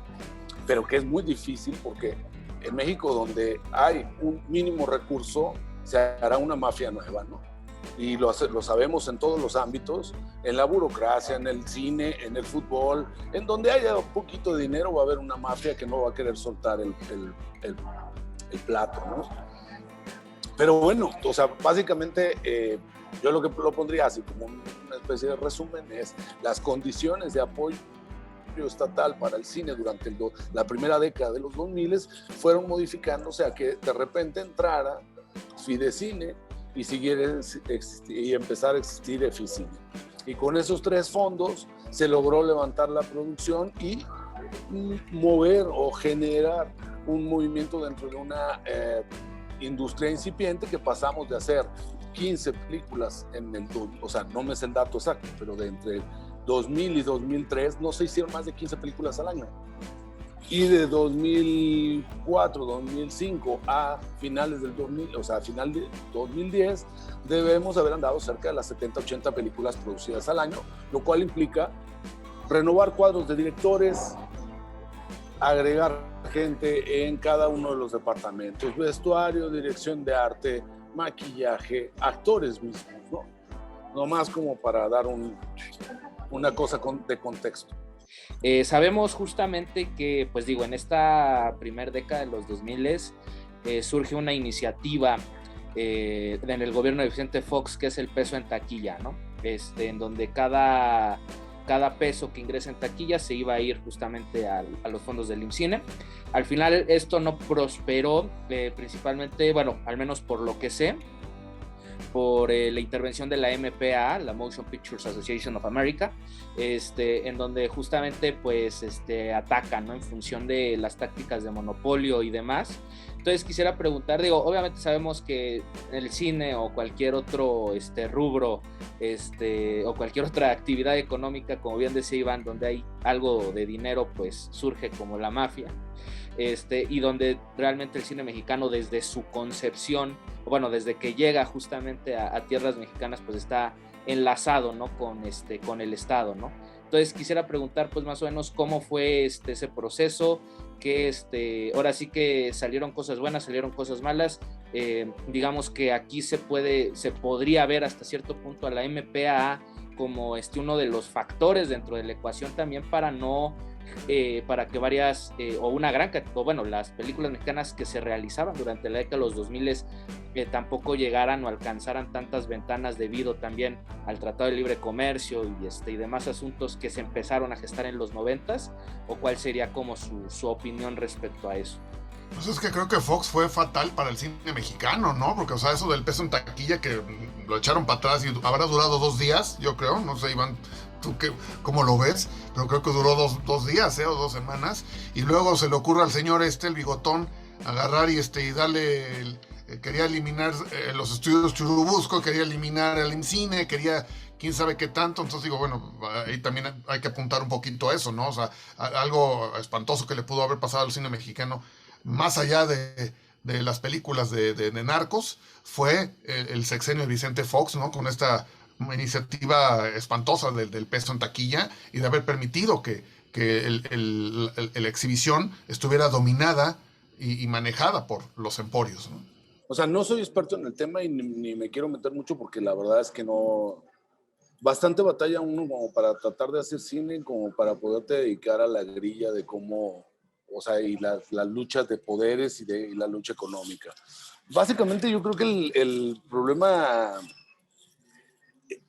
pero que es muy difícil porque en México, donde hay un mínimo recurso, se hará una mafia nueva, ¿no? Y lo sabemos en todos los ámbitos, en la burocracia, en el cine, en el fútbol, en donde haya un poquito de dinero va a haber una mafia que no va a querer soltar el plato, ¿no? Pero bueno, o sea, básicamente yo lo que lo pondría así como una especie de resumen es las condiciones de apoyo estatal para el cine durante la primera década de los 2000 fueron modificándose a que de repente entrara Fidecine y empezar a existir Eficine. Y con esos tres fondos se logró levantar la producción y mover o generar un movimiento dentro de una industria incipiente que pasamos de hacer 15 películas o sea, no me sé el dato exacto, pero de entre 2000 y 2003 no se hicieron más de 15 películas al año. Y de 2004, 2005 a finales del 2000, o sea, a final de 2010, debemos haber andado cerca de las 70, 80 películas producidas al año, lo cual implica renovar cuadros de directores, agregar gente en cada uno de los departamentos, vestuario, dirección de arte, maquillaje, actores mismos, ¿no? No más como para dar una cosa de contexto. Sabemos justamente que, pues digo, en esta primera década de los 2000 surge una iniciativa en el gobierno de Vicente Fox, que es el peso en taquilla, ¿no? En donde cada peso que ingresa en taquilla se iba a ir justamente a los fondos del IMCINE. Al final esto no prosperó, principalmente, bueno, al menos por lo que sé, por la intervención de la MPA, la Motion Pictures Association of America, en donde justamente pues atacan, ¿no? En función de las tácticas de monopolio y demás. Entonces quisiera preguntar, digo, obviamente sabemos que el cine o cualquier otro rubro, o cualquier otra actividad económica, como bien decía Iván, donde hay algo de dinero, pues surge como la mafia, y donde realmente el cine mexicano desde su concepción, bueno, desde que llega justamente a tierras mexicanas, pues está enlazado, ¿no? Con el Estado, ¿no? Entonces quisiera preguntar, pues más o menos cómo fue ese proceso, que ahora sí que salieron cosas buenas, salieron cosas malas. Digamos que aquí se podría ver hasta cierto punto a la MPAA como uno de los factores dentro de la ecuación también para que varias, las películas mexicanas que se realizaban durante la década de los 2000 tampoco llegaran o alcanzaran tantas ventanas debido también al Tratado de Libre Comercio y demás asuntos que se empezaron a gestar en los 90s, o cuál sería como su opinión respecto a eso. Pues es que creo que Fox fue fatal para el cine mexicano, ¿no? Porque, o sea, eso del peso en taquilla que lo echaron para atrás y habrá durado 2 días, yo creo, no sé, Iván, tú cómo lo ves, pero creo que duró dos días, o 2 semanas, y luego se le ocurre al señor el bigotón, agarrar y darle, quería eliminar los estudios Churubusco, quería eliminar el IMCINE, quería quién sabe qué tanto. Entonces digo, bueno, ahí también hay que apuntar un poquito a eso, ¿no? O sea, algo espantoso que le pudo haber pasado al cine mexicano, más allá de las películas de narcos, fue el sexenio de Vicente Fox, ¿no? Con esta iniciativa espantosa del peso en taquilla y de haber permitido que que la exhibición estuviera dominada y manejada por los emporios, ¿no? O sea, no soy experto en el tema y ni me quiero meter mucho porque la verdad es que no... Bastante batalla uno como para tratar de hacer cine, como para poderte dedicar a la grilla de cómo, o sea, y las luchas de poderes y la lucha económica. Básicamente yo creo que el problema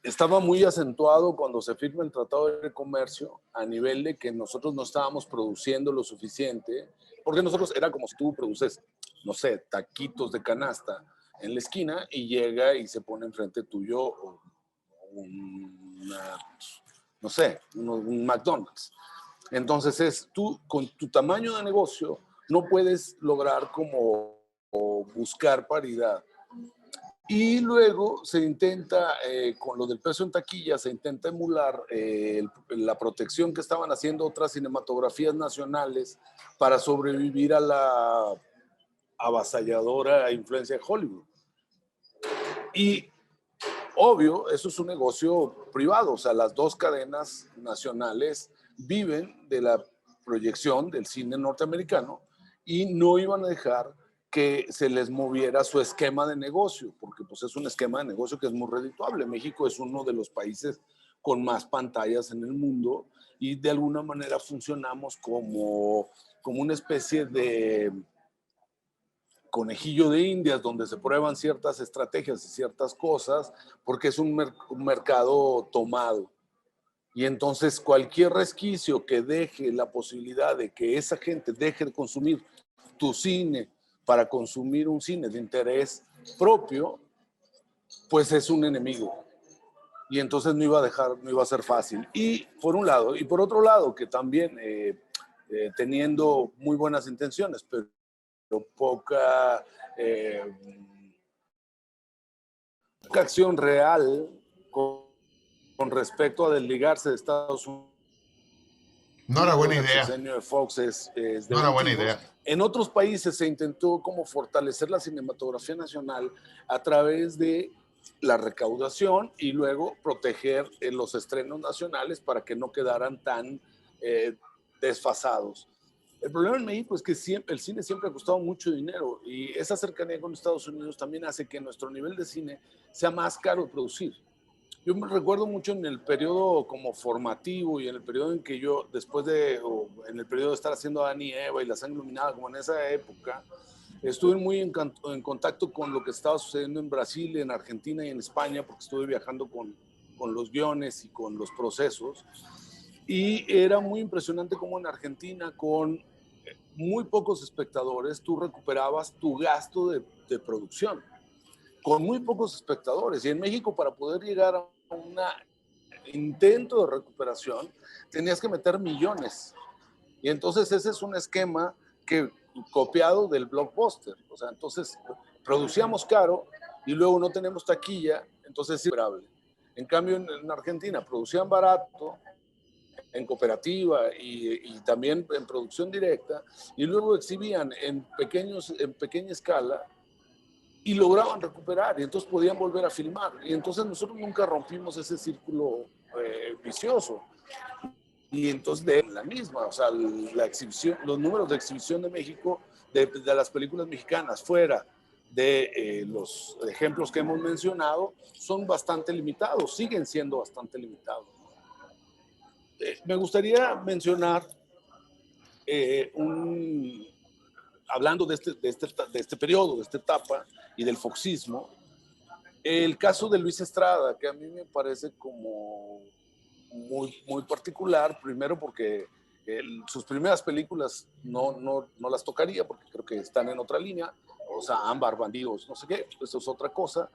estaba muy acentuado cuando se firma el Tratado de Comercio a nivel de que nosotros no estábamos produciendo lo suficiente, porque nosotros era como si tú produces, no sé, taquitos de canasta en la esquina y llega y se pone enfrente tuyo no sé, un McDonald's. Entonces tú con tu tamaño de negocio no puedes lograr como buscar paridad. Y luego se intenta, con lo del peso en taquilla, se intenta emular la protección que estaban haciendo otras cinematografías nacionales para sobrevivir a la avasalladora influencia de Hollywood. Y obvio, eso es un negocio privado, o sea, las dos cadenas nacionales viven de la proyección del cine norteamericano y no iban a dejar que se les moviera su esquema de negocio, porque pues es un esquema de negocio que es muy redituable. México es uno de los países con más pantallas en el mundo y de alguna manera funcionamos como una especie de conejillo de indias donde se prueban ciertas estrategias y ciertas cosas porque es un mercado tomado. Y entonces cualquier resquicio que deje la posibilidad de que esa gente deje de consumir tu cine para consumir un cine de interés propio, pues es un enemigo. Y entonces no iba a ser fácil. Y por un lado, y por otro lado, que también teniendo muy buenas intenciones, pero poca acción real con respecto a desligarse de Estados Unidos. No era buena idea. El sexenio de Fox es no era buena idea. En otros países se intentó como fortalecer la cinematografía nacional a través de la recaudación y luego proteger los estrenos nacionales para que no quedaran tan desfasados. El problema en México es que el cine siempre ha costado mucho dinero y esa cercanía con Estados Unidos también hace que nuestro nivel de cine sea más caro de producir. Yo me recuerdo mucho en el periodo como formativo y en el periodo en que yo, en el periodo de estar haciendo Adán y Eva y La Sangre Iluminada, como en esa época, estuve muy en contacto con lo que estaba sucediendo en Brasil, en Argentina y en España, porque estuve viajando con los guiones y con los procesos. Y era muy impresionante cómo en Argentina, con muy pocos espectadores, tú recuperabas tu gasto de producción. Con muy pocos espectadores. Y en México, para poder llegar a un intento de recuperación, tenías que meter millones. Y entonces ese es un esquema copiado del blockbuster. O sea, entonces producíamos caro y luego no tenemos taquilla, entonces es irrecuperable. En cambio, en Argentina producían barato, en cooperativa y también en producción directa, y luego exhibían en pequeña escala y lograban recuperar y entonces podían volver a filmar. Y entonces nosotros nunca rompimos ese círculo vicioso. Y entonces de la misma, o sea, la exhibición, los números de exhibición de México, de las películas mexicanas fuera de los ejemplos que hemos mencionado, son bastante limitados, siguen siendo bastante limitados. Me gustaría mencionar hablando de este periodo, de esta etapa y del foxismo, el caso de Luis Estrada, que a mí me parece como muy, muy particular, primero porque sus primeras películas no las tocaría, porque creo que están en otra línea, o sea, Ámbar, Bandidos, no sé qué, eso es otra cosa,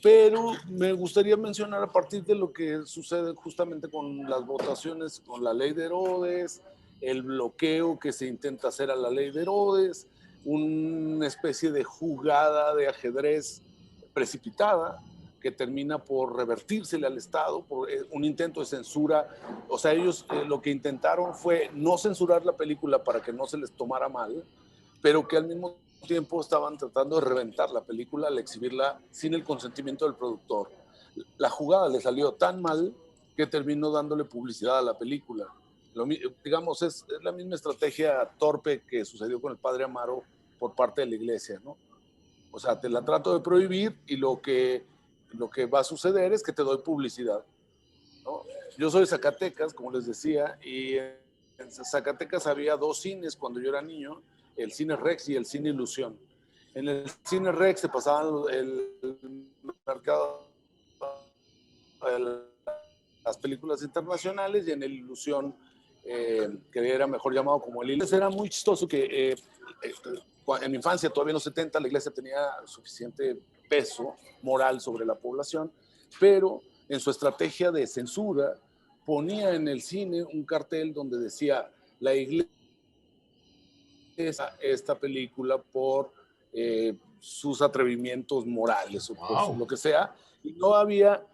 pero me gustaría mencionar a partir de lo que sucede justamente con las votaciones, con la ley de Herodes, el bloqueo que se intenta hacer a la ley de Herodes, una especie de jugada de ajedrez precipitada que termina por revertírsele al Estado, por un intento de censura. O sea, ellos lo que intentaron fue no censurar la película para que no se les tomara mal, pero que al mismo tiempo estaban tratando de reventar la película al exhibirla sin el consentimiento del productor. La jugada le salió tan mal que terminó dándole publicidad a la película. Digamos, es la misma estrategia torpe que sucedió con el padre Amaro por parte de la iglesia, ¿no? O sea, te la trato de prohibir y lo que va a suceder es que te doy publicidad, ¿no? Yo soy de Zacatecas, como les decía, y en Zacatecas había 2 cines cuando yo era niño, el Cine Rex y el Cine Ilusión. En el Cine Rex se pasaban el mercado, las películas internacionales, y en el Ilusión, que era mejor llamado como el Ilusión. Era muy chistoso que en mi infancia, todavía en los 70, la iglesia tenía suficiente peso moral sobre la población, pero en su estrategia de censura ponía en el cine un cartel donde decía: la iglesia esta película por sus atrevimientos morales o por lo que sea, y no había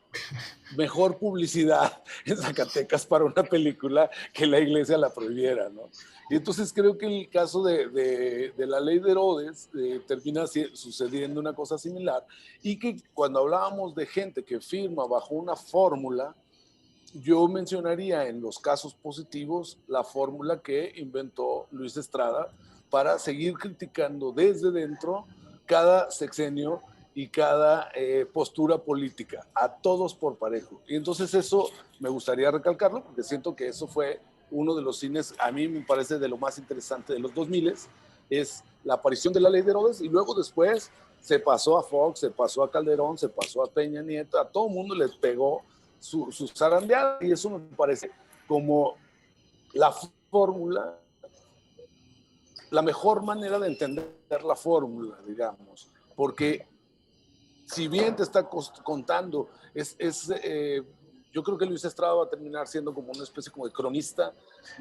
mejor publicidad en Zacatecas para una película que la iglesia la prohibiera, ¿no? Y entonces creo que el caso de la ley de Herodes termina sucediendo una cosa similar, y que cuando hablábamos de gente que firma bajo una fórmula, yo mencionaría en los casos positivos la fórmula que inventó Luis Estrada para seguir criticando desde dentro cada sexenio y cada postura política, a todos por parejo. Y entonces eso me gustaría recalcarlo, porque siento que eso fue uno de los cines, a mí me parece, de lo más interesante de los 2000, es la aparición de la ley de Herodes, y luego después se pasó a Fox, se pasó a Calderón, se pasó a Peña Nieto, a todo el mundo les pegó su zarandeada, y eso me parece como la fórmula, la mejor manera de entender la fórmula, digamos, porque si bien te está contando, yo creo que Luis Estrada va a terminar siendo como una especie como de cronista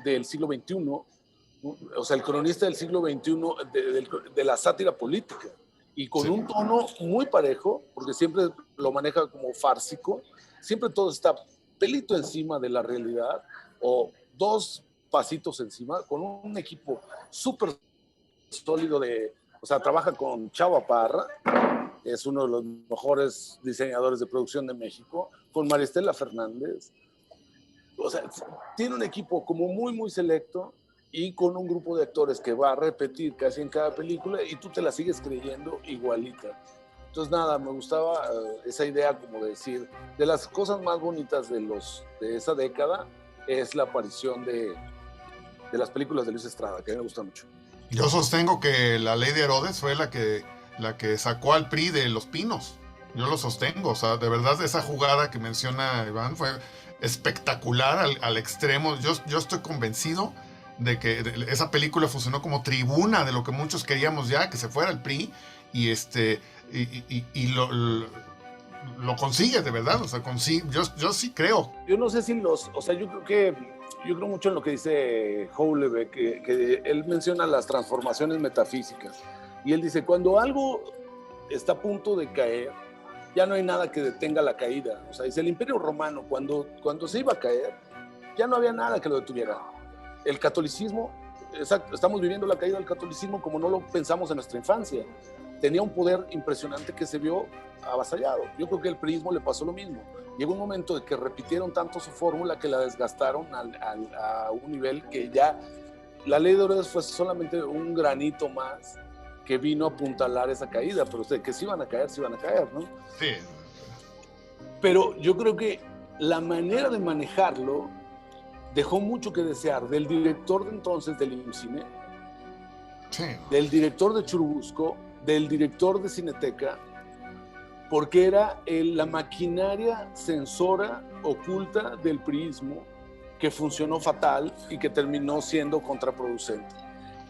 del siglo XXI, ¿no? O sea, el cronista del siglo XXI de la sátira política, y con un tono muy parejo, porque siempre lo maneja como fársico, siempre todo está pelito encima de la realidad, o 2 pasitos encima, con un equipo súper sólido o sea, trabaja con Chava Parra, es uno de los mejores diseñadores de producción de México, con Maristela Fernández. O sea, tiene un equipo como muy, muy selecto, y con un grupo de actores que va a repetir casi en cada película, y tú te la sigues creyendo igualita. Entonces, nada, me gustaba esa idea como de decir, de las cosas más bonitas de esa década es la aparición de las películas de Luis Estrada, que a mí me gusta mucho. Yo sostengo que la ley de Herodes fue la que sacó al PRI de Los Pinos. Yo lo sostengo, o sea, de verdad esa jugada que menciona Iván fue espectacular al extremo. Yo estoy convencido de que esa película funcionó como tribuna de lo que muchos queríamos ya, que se fuera el PRI, y lo consigue de verdad, o sea, yo sí creo. Yo no sé si o sea, yo creo mucho en lo que dice Houellebecq, que él menciona las transformaciones metafísicas, y él dice: cuando algo está a punto de caer, ya no hay nada que detenga la caída. O sea, dice, el Imperio Romano, cuando se iba a caer, ya no había nada que lo detuviera. El catolicismo, exacto, estamos viviendo la caída del catolicismo como no lo pensamos en nuestra infancia. Tenía un poder impresionante que se vio avasallado. Yo creo que el priismo le pasó lo mismo. Llegó un momento de que repitieron tanto su fórmula que la desgastaron a un nivel que ya la ley de Herodes fue solamente un granito más que vino a apuntalar esa caída, pero que se iban a caer, ¿no? Sí. Pero yo creo que la manera de manejarlo dejó mucho que desear del director de entonces del IMCINE, Sí. del director de Churubusco, del director de Cineteca, porque era la maquinaria censora oculta del priismo que funcionó fatal y que terminó siendo contraproducente.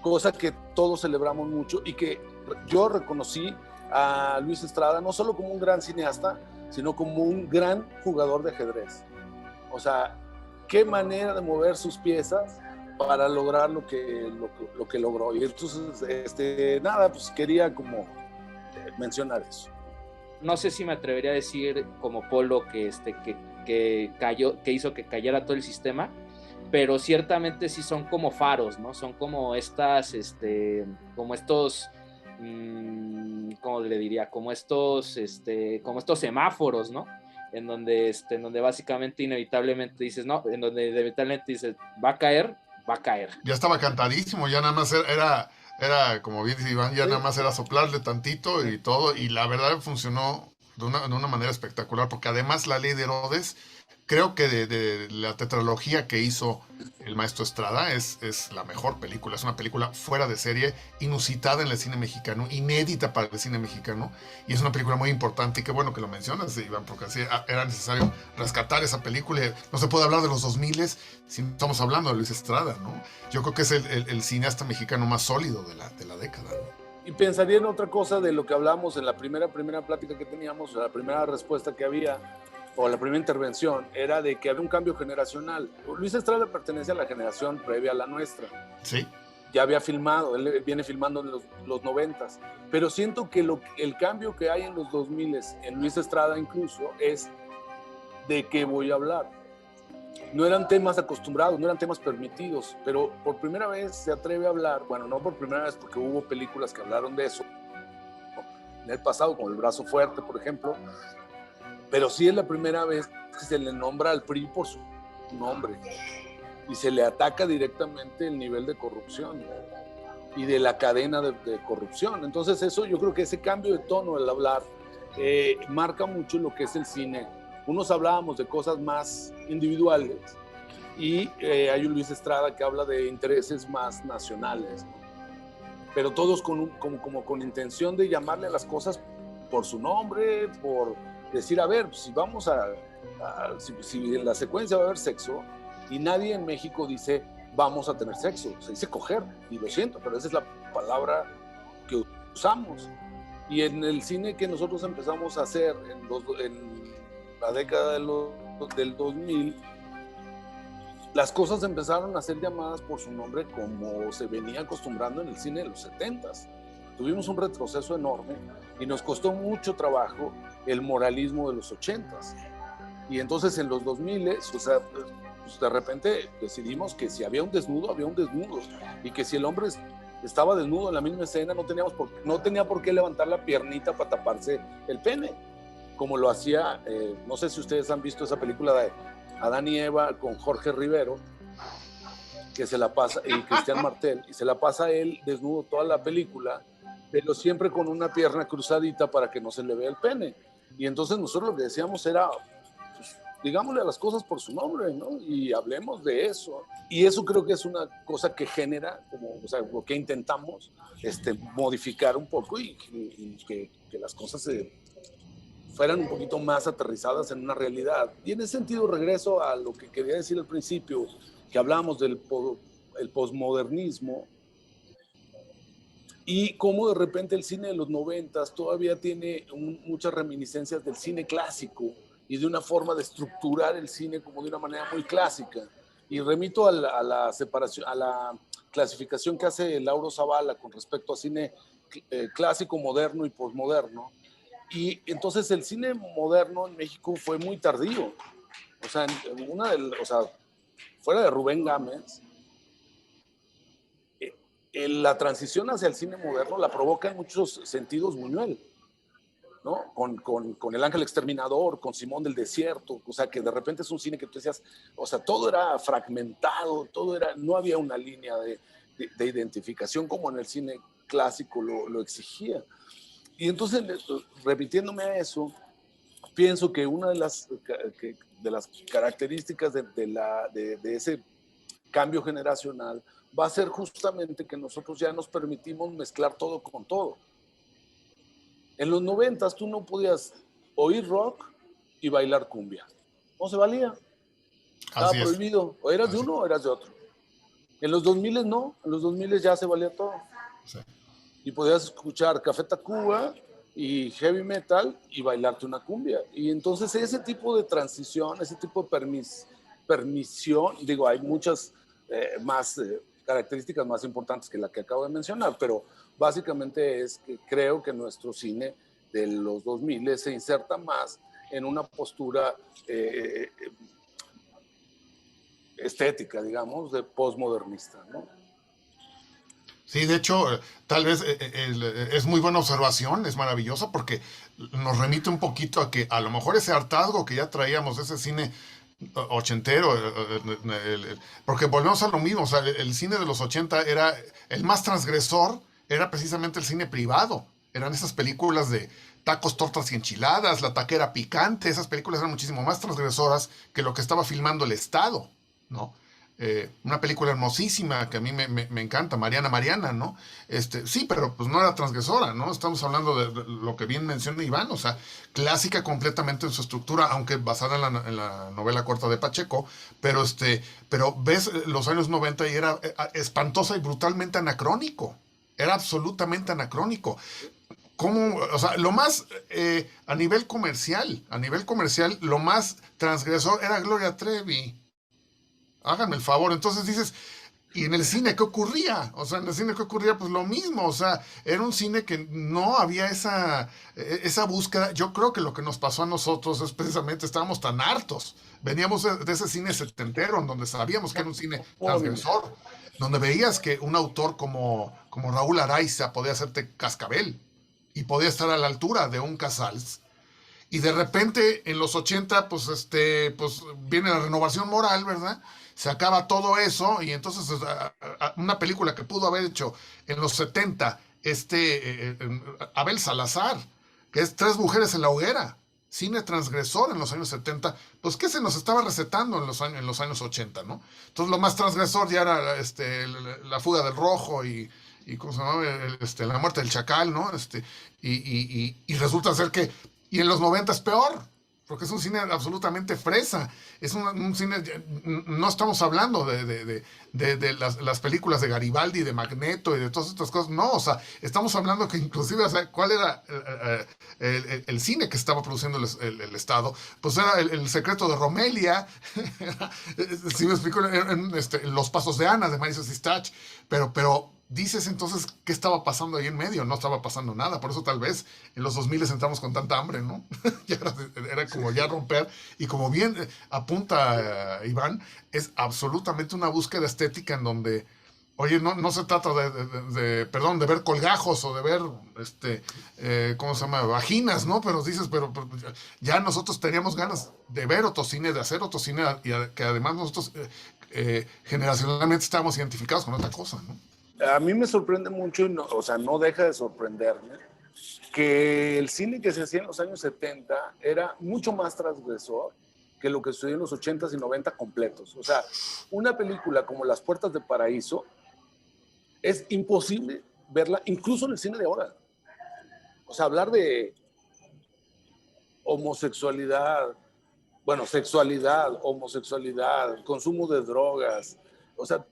Cosa que todos celebramos mucho, y que yo reconocí a Luis Estrada no solo como un gran cineasta, sino como un gran jugador de ajedrez. O sea, qué manera de mover sus piezas para lograr lo que logró. Y entonces, nada, pues quería como mencionar eso. No sé si me atrevería a decir como Polo que cayó, que hizo que cayera todo el sistema, pero ciertamente sí son como faros, ¿no? Son como como estos, ¿cómo le diría? Como estos semáforos, ¿no? en donde básicamente inevitablemente dices, no, en donde inevitablemente dices, va a caer, va a caer. Ya estaba cantadísimo, ya nada más era como bien dice Iván, ya nada más era soplarle tantito y todo, y la verdad funcionó de una manera espectacular, porque además La Ley de Herodes, creo que de la tetralogía que hizo el maestro Estrada es la mejor película, es una película fuera de serie, inusitada en el cine mexicano, inédita para el cine mexicano, y es una película muy importante, y qué bueno que lo mencionas, Iván, porque así era necesario rescatar esa película. No se puede hablar de los 2000 si no estamos hablando de Luis Estrada, ¿no? Yo creo que es el cineasta mexicano más sólido de la década, ¿no? Y pensaría en otra cosa de lo que hablamos en la primera plática que teníamos, la primera respuesta que había, o la primera intervención, era de que había un cambio generacional. Luis Estrada pertenece a la generación previa a la nuestra. Sí. Ya había filmado, él viene filmando en los 90s, pero siento que el cambio que hay en los 2000 en Luis Estrada incluso es de qué voy a hablar. No eran temas acostumbrados, no eran temas permitidos, pero por primera vez se atreve a hablar, bueno, no por primera vez porque hubo películas que hablaron de eso en el pasado, como El Brazo Fuerte, por ejemplo, pero sí es la primera vez que se le nombra al PRI por su nombre y se le ataca directamente el nivel de corrupción y de la cadena de corrupción. Entonces eso, yo creo que ese cambio de tono al hablar marca mucho lo que es el cine. Unos hablábamos de cosas más individuales y hay un Luis Estrada que habla de intereses más nacionales, ¿no? Pero todos como con intención de llamarle a las cosas por su nombre, por decir, a ver, si vamos si en la secuencia va a haber sexo, y nadie en México dice vamos a tener sexo, se dice coger, y lo siento, pero esa es la palabra que usamos. Y en el cine que nosotros empezamos a hacer en la década del 2000, las cosas empezaron a ser llamadas por su nombre como se venía acostumbrando en el cine de los 70s. Tuvimos un retroceso enorme y nos costó mucho trabajo el moralismo de los 80s. Y entonces en los 2000, o sea, pues de repente decidimos que si había un desnudo, había un desnudo. Y que si el hombre estaba desnudo en la misma escena, no tenía por qué levantar la piernita para taparse el pene, como lo hacía, no sé si ustedes han visto esa película de Adán y Eva con Jorge Rivero, que se la pasa, y Cristian Martel, y se la pasa él desnudo toda la película, pero siempre con una pierna cruzadita para que no se le vea el pene. Y entonces nosotros lo que decíamos era, pues, digámosle a las cosas por su nombre, ¿no? Y hablemos de eso. Y eso creo que es una cosa que genera, o sea, lo que intentamos modificar un poco y que las cosas fueran un poquito más aterrizadas en una realidad. Y en ese sentido regreso a lo que quería decir al principio, que hablábamos del el posmodernismo y cómo de repente el cine de los 90s todavía tiene muchas reminiscencias del cine clásico y de una forma de estructurar el cine como de una manera muy clásica. Y remito a la separación, a la clasificación que hace Lauro Zavala con respecto a cine clásico, moderno y posmoderno. Y entonces el cine moderno en México fue muy tardío. O sea, fuera de Rubén Gámez, la transición hacia el cine moderno la provoca en muchos sentidos Buñuel, ¿no? Con El Ángel Exterminador, con Simón del Desierto, o sea, que de repente es un cine que tú decías, o sea, todo era fragmentado, no había una línea de identificación como en el cine clásico lo exigía. Y entonces, repitiéndome a eso, pienso que una de las características de ese cambio generacional va a ser justamente que nosotros ya nos permitimos mezclar todo con todo. En los 90s tú no podías oír rock y bailar cumbia. No se valía. Estaba prohibido. O eras de uno o eras de otro. En los 2000 no. En los 2000 ya se valía todo. Sí. Y podías escuchar Café Tacuba y heavy metal y bailarte una cumbia. Y entonces ese tipo de transición, ese tipo de permisión, digo, hay muchas más características más importantes que la que acabo de mencionar, pero básicamente es que creo que nuestro cine de los 2000 se inserta más en una postura estética, digamos, de postmodernista, ¿no? Sí, de hecho, tal vez es muy buena observación, es maravilloso porque nos remite un poquito a que a lo mejor ese hartazgo que ya traíamos de ese cine ochentero, porque volvemos a lo mismo, o sea, el cine de los 80 era el más transgresor, era precisamente el cine privado, eran esas películas de tacos, tortas y enchiladas, la taquera picante, esas películas eran muchísimo más transgresoras que lo que estaba filmando el Estado, ¿no? Una película hermosísima que a mí me encanta, Mariana Mariana, ¿no? Sí, pero pues no era transgresora, ¿no? Estamos hablando de lo que bien menciona Iván, o sea, clásica completamente en su estructura, aunque basada en la novela corta de Pacheco, pero ves los años 90 y era espantosa y brutalmente anacrónico, era absolutamente anacrónico. ¿Cómo? O sea, lo más, a nivel comercial, lo más transgresor era Gloria Trevi. Háganme el favor. Entonces dices, ¿y en el cine qué ocurría? O sea, en el cine qué ocurría, pues lo mismo. O sea, era un cine que no había esa búsqueda. Yo creo que lo que nos pasó a nosotros es precisamente, estábamos tan hartos. Veníamos de ese cine setentero, en donde sabíamos que era un cine transgresor, donde veías que un autor como Raúl Araiza podía hacerte Cascabel y podía estar a la altura de un Casals. Y de repente en los 80 pues viene la renovación moral, ¿verdad? Se acaba todo eso y entonces una película que pudo haber hecho en los 70 Abel Salazar, que es Tres mujeres en la hoguera, cine transgresor en los años 70, pues ¿qué se nos estaba recetando en los años 80, ¿no? Entonces lo más transgresor ya era la fuga del rojo y ¿cómo se llamaba? La muerte del chacal, ¿no? Y resulta ser que y en los 90 es peor, porque es un cine absolutamente fresa. Es un cine, no estamos hablando de las películas de Garibaldi, de Magneto y de todas estas cosas. No, o sea, estamos hablando que inclusive, o sea, ¿cuál era el cine que estaba produciendo el Estado? Pues era el secreto de Romelia, si me explico, Los pasos de Ana, de Marisa Sistach, pero dices entonces, ¿qué estaba pasando ahí en medio? No estaba pasando nada, por eso tal vez en los 2000 entramos con tanta hambre, ¿no? Ya era como ya romper, y como bien apunta Iván, es absolutamente una búsqueda estética en donde, oye, no se trata de ver colgajos o de ver, ¿cómo se llama? Vaginas, ¿no? Pero dices, pero ya nosotros teníamos ganas de ver otro cine, de hacer otro cine, y que además nosotros generacionalmente estábamos identificados con otra cosa, ¿no? A mí me sorprende mucho, y o sea, no deja de sorprenderme, que el cine que se hacía en los años 70 era mucho más transgresor que lo que sucedió en los 80s y 90 completos. O sea, una película como Las Puertas de Paraíso es imposible verla incluso en el cine de ahora. O sea, hablar de homosexualidad, bueno, sexualidad, homosexualidad, consumo de drogas, o sea,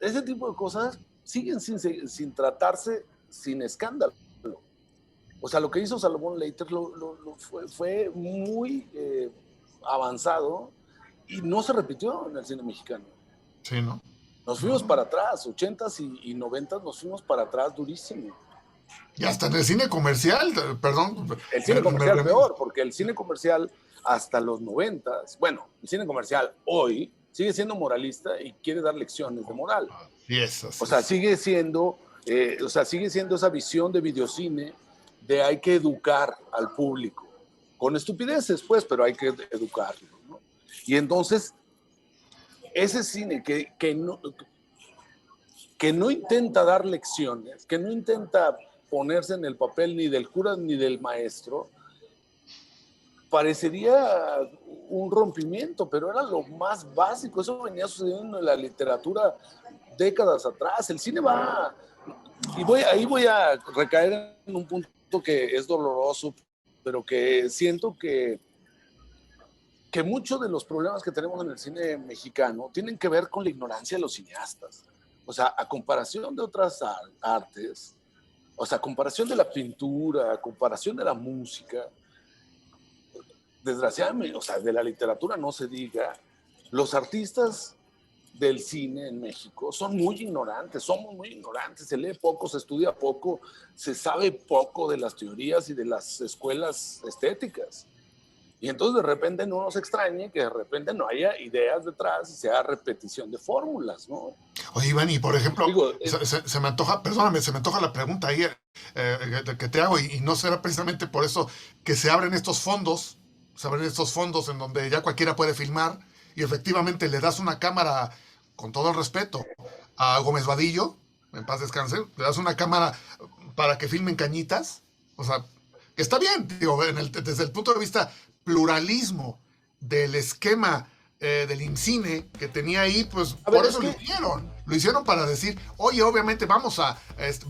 ese tipo de cosas siguen sin tratarse sin escándalo. O sea, lo que hizo Salomón Leiter fue muy avanzado y no se repitió en el cine mexicano. Sí, ¿no? Nos fuimos para atrás, 80s y 90s nos fuimos para atrás durísimo. Y hasta en el cine comercial, perdón. El cine comercial peor, porque el cine comercial hasta los 90s, bueno, el cine comercial hoy sigue siendo moralista y quiere dar lecciones de moral. O sea, sigue siendo esa visión de videocine de hay que educar al público. Con estupideces, pues, pero hay que educarlo, ¿no? Y entonces, ese cine que no intenta dar lecciones, que no intenta ponerse en el papel ni del cura ni del maestro, parecería un rompimiento, pero era lo más básico. Eso venía sucediendo en la literatura décadas atrás. El cine va... Y ahí voy a recaer en un punto que es doloroso, pero que siento que muchos de los problemas que tenemos en el cine mexicano tienen que ver con la ignorancia de los cineastas. O sea, a comparación de otras artes, o sea, a comparación de la pintura, a comparación de la música, desgraciadamente, o sea, de la literatura no se diga, los artistas del cine en México son muy ignorantes, somos muy ignorantes, se lee poco, se estudia poco, se sabe poco de las teorías y de las escuelas estéticas. Y entonces de repente no nos extrañe que de repente no haya ideas detrás y sea repetición de fórmulas, ¿no? Oye, Iván, y por ejemplo, Digo, se me antoja, perdóname, se me antoja la pregunta ahí que te hago, y no será precisamente por eso que se abren estos fondos, en donde ya cualquiera puede filmar, y efectivamente le das una cámara, con todo el respeto, a Gómez Vadillo, en paz descanse, le das una cámara para que filmen Cañitas, o sea, que está bien, digo, desde el punto de vista pluralismo del esquema del IMCINE que tenía ahí, pues A por ver, eso es lo que- hicieron. Lo hicieron para decir, oye, obviamente vamos a,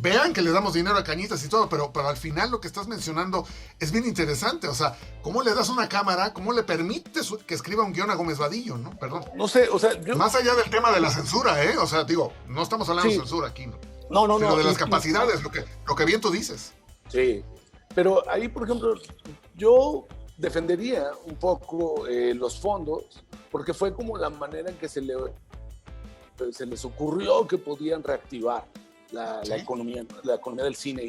vean que le damos dinero a Cañitas y todo, pero al final lo que estás mencionando es bien interesante. O sea, ¿cómo le das una cámara? ¿Cómo le permites que escriba un guión a Gómez Vadillo, no? Perdón. No sé, o sea, yo... Más allá del tema de la censura, ¿eh? O sea, digo, no estamos hablando Sí. de censura aquí, ¿no? No, Sino de las y- capacidades, lo que bien tú dices. Sí, pero ahí, por ejemplo, yo defendería un poco los fondos, porque fue como la manera en que se les ocurrió que podían reactivar la economía del cine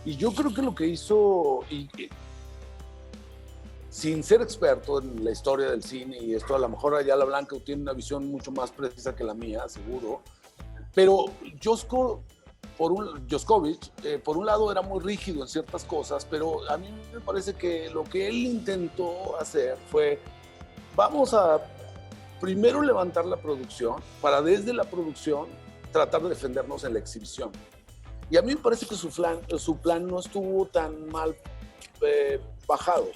y yo creo que lo que hizo, sin ser experto en la historia del cine, y esto a lo mejor Ayala Blanca tiene una visión mucho más precisa que la mía, seguro, pero Joskovich, por un lado era muy rígido en ciertas cosas, pero a mí me parece que lo que él intentó hacer fue, vamos a primero levantar la producción, para desde la producción tratar de defendernos en la exhibición. Y a mí me parece que su plan no estuvo tan mal bajado.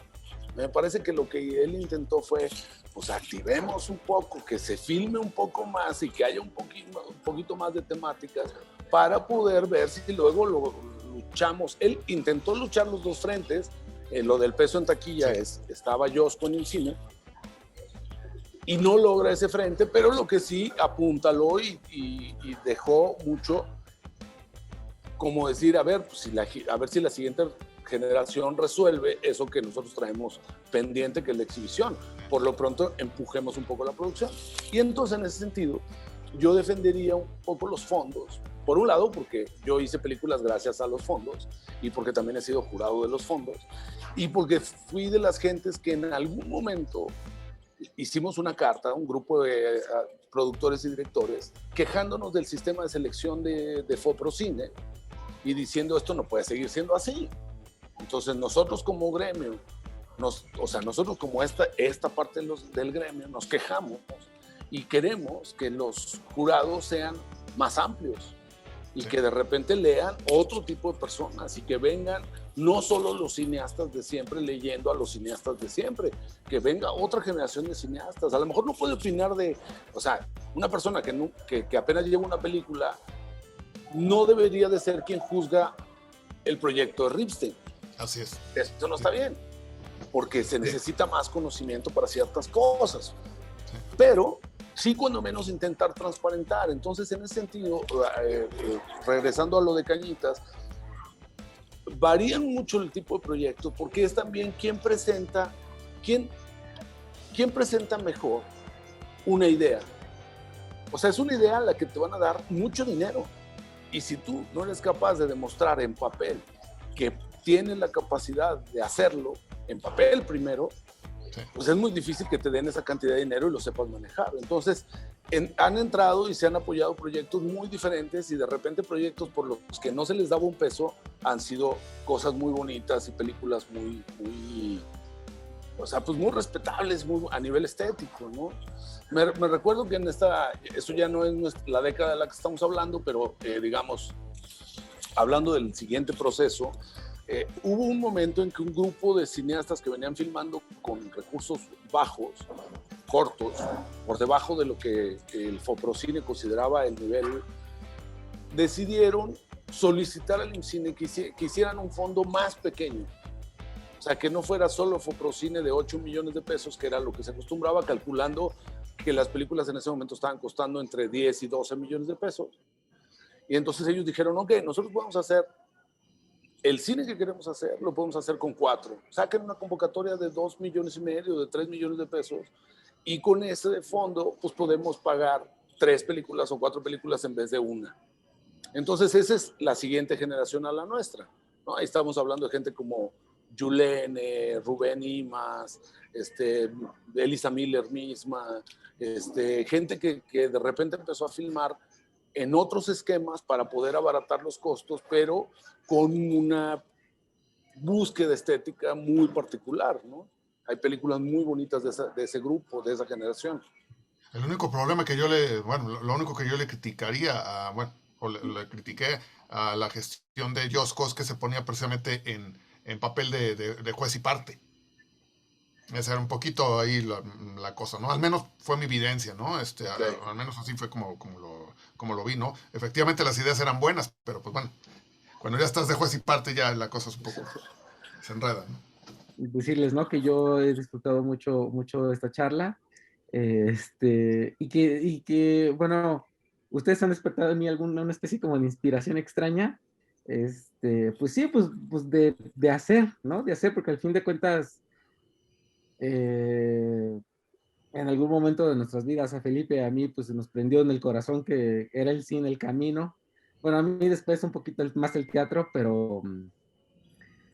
Me parece que lo que él intentó fue, pues activemos un poco, que se filme un poco más y que haya un poquito más de temáticas para poder ver si luego lo luchamos. Él intentó luchar los dos frentes, lo del peso en taquilla estaba Josco en el cine, y no logra ese frente, pero lo que sí apúntalo y dejó mucho como decir, a ver, pues, a ver si la siguiente generación resuelve eso que nosotros traemos pendiente, que es la exhibición. Por lo pronto, empujemos un poco la producción. Y entonces, en ese sentido, yo defendería un poco los fondos. Por un lado, porque yo hice películas gracias a los fondos y porque también he sido jurado de los fondos y porque fui de las gentes que en algún momento hicimos una carta, un grupo de productores y directores, quejándonos del sistema de selección de Foprocine y diciendo esto no puede seguir siendo así. Entonces nosotros como gremio, nosotros como esta parte del gremio nos quejamos y queremos que los jurados sean más amplios y que de repente lean otro tipo de personas y que vengan no solo los cineastas de siempre leyendo a los cineastas de siempre, que venga otra generación de cineastas. A lo mejor no puede opinar una persona que apenas lleva una película no debería de ser quien juzga el proyecto de Ripstein. Así es. Esto no está bien, porque se necesita más conocimiento para ciertas cosas. Pero sí, cuando menos intentar transparentar. Entonces, en ese sentido, regresando a lo de Cañitas, varían mucho el tipo de proyecto, porque es también quién presenta mejor una idea. O sea, es una idea a la que te van a dar mucho dinero. Y si tú no eres capaz de demostrar en papel que tienes la capacidad de hacerlo, en papel primero, pues es muy difícil que te den esa cantidad de dinero y lo sepas manejar. Entonces, han entrado y se han apoyado proyectos muy diferentes y de repente proyectos por los que no se les daba un peso han sido cosas muy bonitas y películas muy muy respetables a nivel estético, ¿no? Me recuerdo que eso ya no es la década de la que estamos hablando, pero digamos, hablando del siguiente proceso, hubo un momento en que un grupo de cineastas que venían filmando con recursos bajos, cortos, por debajo de lo que el Foprocine consideraba el nivel, decidieron solicitar al IMCINE que hicieran un fondo más pequeño. O sea, que no fuera solo Foprocine de 8 millones de pesos, que era lo que se acostumbraba, calculando que las películas en ese momento estaban costando entre 10 y 12 millones de pesos. Y entonces ellos dijeron, ok, nosotros podemos hacer el cine que queremos hacer, lo podemos hacer con 4. Saquen una convocatoria de 2 millones y medio, de 3 millones de pesos, y con ese fondo, pues podemos pagar 3 películas o 4 películas en vez de una. Entonces esa es la siguiente generación a la nuestra, ¿no? Ahí estamos hablando de gente como Yulene, Rubén Imas, Elisa Miller misma, gente que de repente empezó a filmar en otros esquemas para poder abaratar los costos, pero con una búsqueda estética muy particular, ¿no? Hay películas muy bonitas de ese grupo, de esa generación. El único problema que yo le, bueno, lo único que yo le criticaría a, bueno, o le critiqué a la gestión de Just Cause, que se ponía precisamente en papel de juez y parte. Esa era un poquito ahí la cosa, ¿no? Al menos fue mi evidencia, ¿no? Al menos así fue como lo vi, ¿no? Efectivamente las ideas eran buenas, pero pues bueno, cuando ya estás de juez y parte ya la cosa es un poco, se enreda, ¿no? Decirles, ¿no? Que yo he disfrutado mucho, mucho esta charla, y que, bueno, ustedes han despertado en mí una especie como de inspiración extraña, pues sí, pues de hacer, ¿no? De hacer, porque al fin de cuentas, eh, en algún momento de nuestras vidas, a Felipe, a mí, pues se nos prendió en el corazón que era el cine, el camino. Bueno, a mí después un poquito más el teatro, pero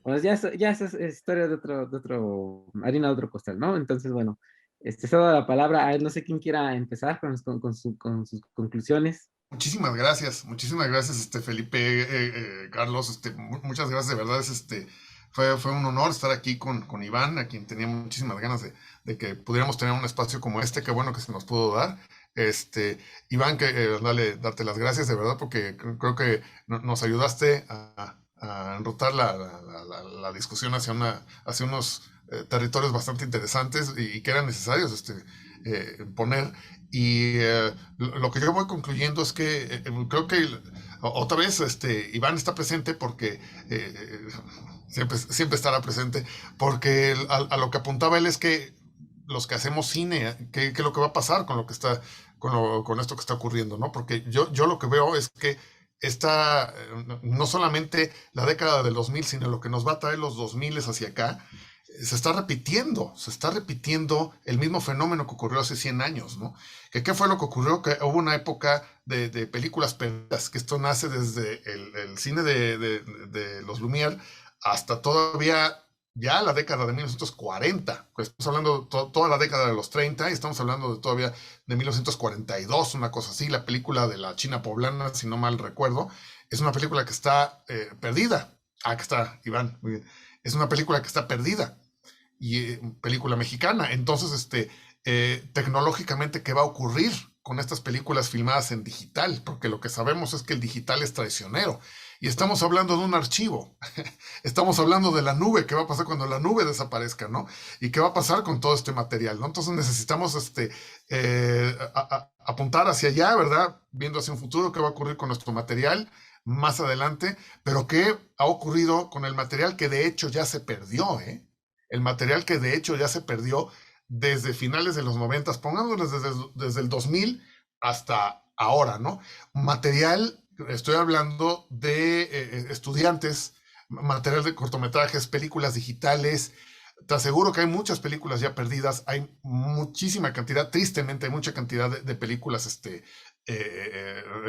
bueno, ya es historia de otro, harina de otro costal, ¿no? Entonces, bueno, cedo la palabra a él, no sé quién quiera empezar con sus conclusiones. Muchísimas gracias, Felipe, Carlos, muchas gracias, de verdad, fue un honor estar aquí con Iván, a quien tenía muchísimas ganas de que pudiéramos tener un espacio como qué bueno que se nos pudo dar. Iván, darte las gracias, de verdad, porque creo que nos ayudaste a enrutar la discusión hacia unos territorios bastante interesantes y que eran necesarios poner. Y lo que yo voy concluyendo es que creo que otra vez Iván está presente porque siempre estará presente, porque a lo que apuntaba él es que los que hacemos cine, ¿qué es lo que va a pasar con lo que está con esto que está ocurriendo, ¿no? Porque yo lo que veo es que no solamente la década del 2000, sino lo que nos va a traer los 2000 hacia acá, se está repitiendo el mismo fenómeno que ocurrió hace 100 años, ¿no? ¿Qué fue lo que ocurrió? Que hubo una época de películas perdidas, que esto nace desde el cine de los Lumière hasta todavía ya la década de 1940, pues estamos hablando toda la década de los 30 y estamos hablando todavía de 1942, una cosa así. La película de la China poblana, si no mal recuerdo, es una película que está perdida. Que está Iván, muy bien. Es una película que está perdida, y película mexicana. Entonces, tecnológicamente, ¿qué va a ocurrir con estas películas filmadas en digital? Porque lo que sabemos es que el digital es traicionero. Y estamos hablando de un archivo. Estamos hablando de la nube. ¿Qué va a pasar cuando la nube desaparezca, no? ¿Y qué va a pasar con todo este material, no? Entonces necesitamos apuntar hacia allá, ¿verdad? Viendo hacia un futuro, qué va a ocurrir con nuestro material más adelante, pero qué ha ocurrido con el material que de hecho ya se perdió, ¿eh? El material que de hecho ya se perdió desde finales de los 90, pongámoslo desde el 2000 hasta ahora, ¿no? Material, estoy hablando de estudiantes, material de cortometrajes, películas digitales. Te aseguro que hay muchas películas ya perdidas, hay muchísima cantidad, tristemente hay mucha cantidad de películas,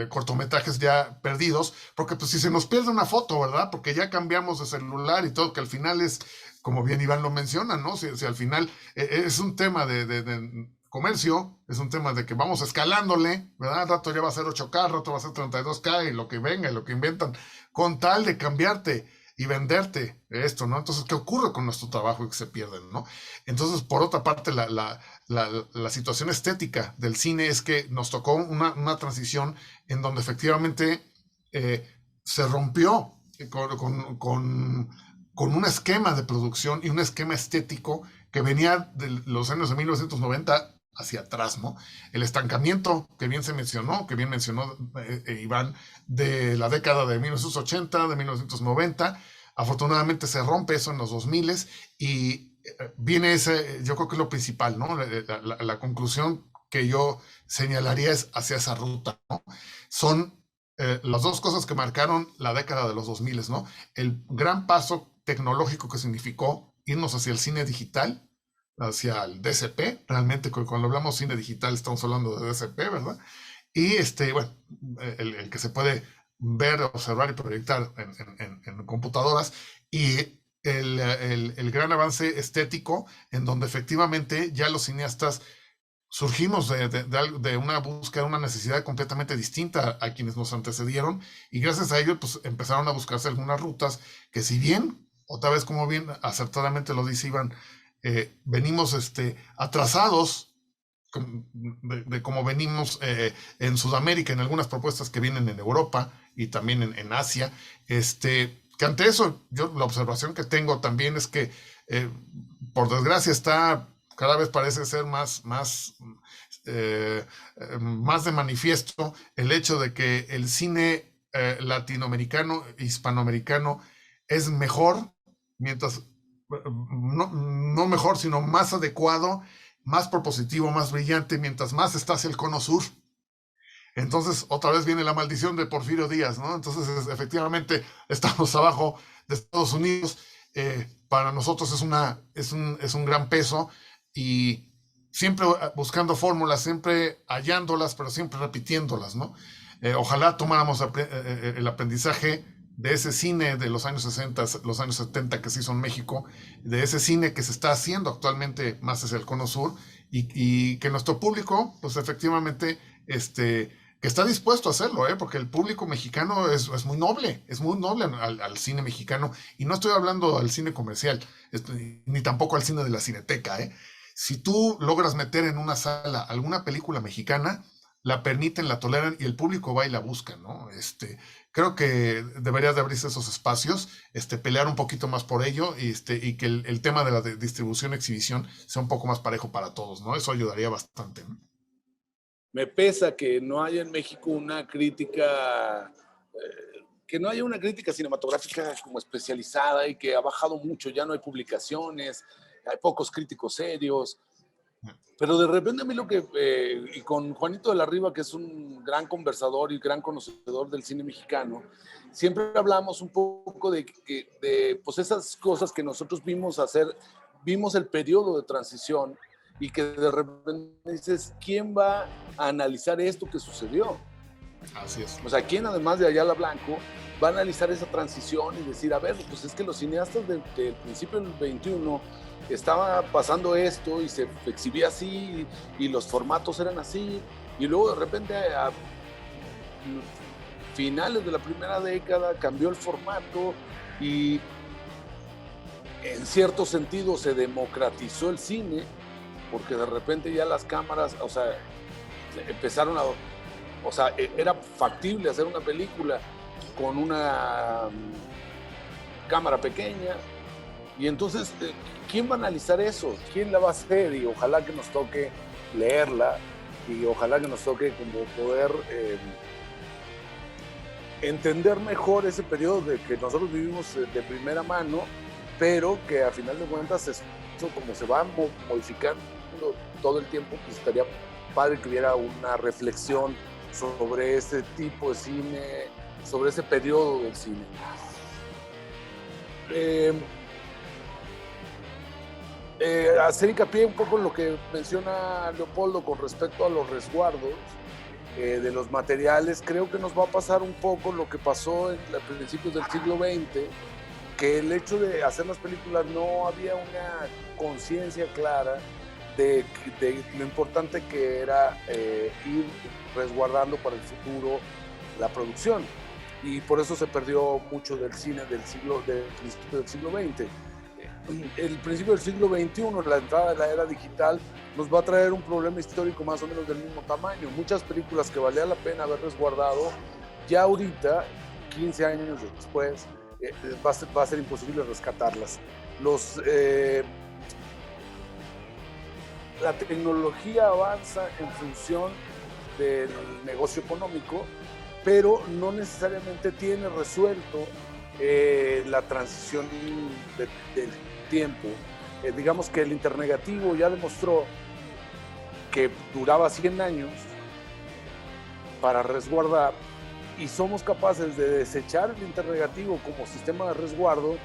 cortometrajes ya perdidos, porque pues si se nos pierde una foto, ¿verdad? Porque ya cambiamos de celular y todo, que al final es, como bien Iván lo menciona, ¿no? Si al final es un tema de comercio, es un tema de que vamos escalándole, ¿verdad? Al rato ya va a ser 8K, al rato va a ser 32K y lo que venga y lo que inventan, con tal de cambiarte y venderte esto, ¿no? Entonces, ¿qué ocurre con nuestro trabajo y que se pierden, ¿no? Entonces, por otra parte, la situación estética del cine es que nos tocó una transición en donde efectivamente se rompió con un esquema de producción y un esquema estético que venía de los años de 1990 hacia atrás, ¿no? El estancamiento que bien mencionó Iván, de la década de 1980, de 1990, afortunadamente se rompe eso en los 2000 y viene yo creo que es lo principal, ¿no? La conclusión que yo señalaría es hacia esa ruta, ¿no? Son las dos cosas que marcaron la década de los 2000, ¿no? El gran paso tecnológico que significó irnos hacia el cine digital, hacia el DCP, realmente cuando hablamos cine digital estamos hablando de DCP, ¿verdad? Y bueno, el que se puede ver, observar y proyectar en computadoras, y el gran avance estético, en donde efectivamente ya los cineastas surgimos de una búsqueda, una necesidad completamente distinta a quienes nos antecedieron, y gracias a ello pues empezaron a buscarse algunas rutas que, si bien, otra vez como bien acertadamente lo dice Iván, venimos atrasados de cómo venimos en Sudamérica, en algunas propuestas que vienen en Europa y también en Asia, que ante eso, yo la observación que tengo también es que, por desgracia, cada vez parece ser más de manifiesto el hecho de que el cine latinoamericano, hispanoamericano, es mejor, mientras, no mejor, sino más adecuado, más propositivo, más brillante, mientras más está hacia el cono sur. Entonces, otra vez viene la maldición de Porfirio Díaz, ¿no? Entonces, efectivamente, estamos abajo de Estados Unidos. Para nosotros es un gran peso, y siempre buscando fórmulas, siempre hallándolas, pero siempre repitiéndolas, ¿no? Ojalá tomáramos el aprendizaje de ese cine de los años 60, los años 70 que se hizo en México, de ese cine que se está haciendo actualmente más hacia el cono sur, y que nuestro público, pues efectivamente, que está dispuesto a hacerlo, porque el público mexicano es muy noble al cine mexicano, y no estoy hablando al cine comercial, ni tampoco al cine de la Cineteca. Si tú logras meter en una sala alguna película mexicana, la permiten, la toleran, y el público va y la busca, ¿no? Creo que debería de abrirse esos espacios, pelear un poquito más por ello, y que el tema de la distribución, exhibición, sea un poco más parejo para todos, ¿no? Eso ayudaría bastante, ¿no? Me pesa que no haya en México una crítica, que no haya una crítica cinematográfica como especializada, y que ha bajado mucho, ya no hay publicaciones, hay pocos críticos serios. Pero de repente a mí y con Juanito de la Riva, que es un gran conversador y gran conocedor del cine mexicano, siempre hablamos un poco de pues esas cosas que nosotros vimos el periodo de transición, y que de repente dices, ¿quién va a analizar esto que sucedió? Así es. O sea, ¿quién, además de Ayala Blanco, va a analizar esa transición y decir, a ver, pues es que los cineastas del principio del 21 estaba pasando esto y se exhibía así, y los formatos eran así, y luego de repente a finales de la primera década cambió el formato, y en cierto sentido se democratizó el cine, porque de repente ya las cámaras, o sea, empezaron o sea, era factible hacer una película con una cámara pequeña, y entonces, ¿quién va a analizar eso? ¿Quién la va a hacer? Y ojalá que nos toque leerla, y ojalá que nos toque como poder entender mejor ese periodo que nosotros vivimos de primera mano, pero que a final de cuentas, eso como se va modificando todo el tiempo, pues estaría padre que hubiera una reflexión sobre ese tipo de cine, sobre ese periodo del cine. Hacer hincapié un poco en lo que menciona Leopoldo con respecto a los resguardos de los materiales. Creo que nos va a pasar un poco lo que pasó en principios del siglo XX, que el hecho de hacer las películas no había una conciencia clara de lo importante que era ir resguardando para el futuro la producción, y por eso se perdió mucho del cine del principio del siglo XX. El principio del siglo XXI, la entrada de la era digital, nos va a traer un problema histórico más o menos del mismo tamaño. Muchas películas que valía la pena haber resguardado, ya ahorita, 15 años después, va a ser imposible rescatarlas. La tecnología avanza en función del negocio económico, pero no necesariamente tiene resuelto la transición del tiempo. Digamos que el internegativo ya demostró que duraba 100 años para resguardar, y somos capaces de desechar el internegativo como sistema de resguardo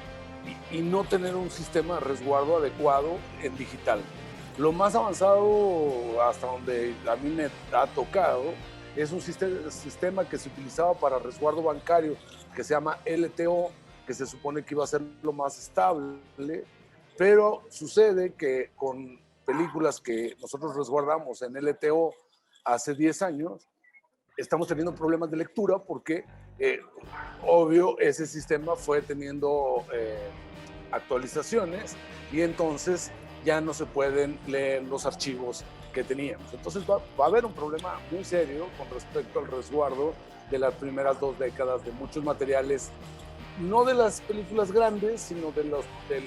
y no tener un sistema de resguardo adecuado en digital. Lo más avanzado, hasta donde a mí me ha tocado, es un sistema que se utilizaba para resguardo bancario, que se llama LTO, que se supone que iba a ser lo más estable, pero sucede que con películas que nosotros resguardamos en LTO hace 10 años, estamos teniendo problemas de lectura porque, obvio, ese sistema fue teniendo actualizaciones y entonces ya no se pueden leer los archivos que teníamos. Entonces va a haber un problema muy serio con respecto al resguardo de las primeras 2 décadas de muchos materiales, no de las películas grandes, sino de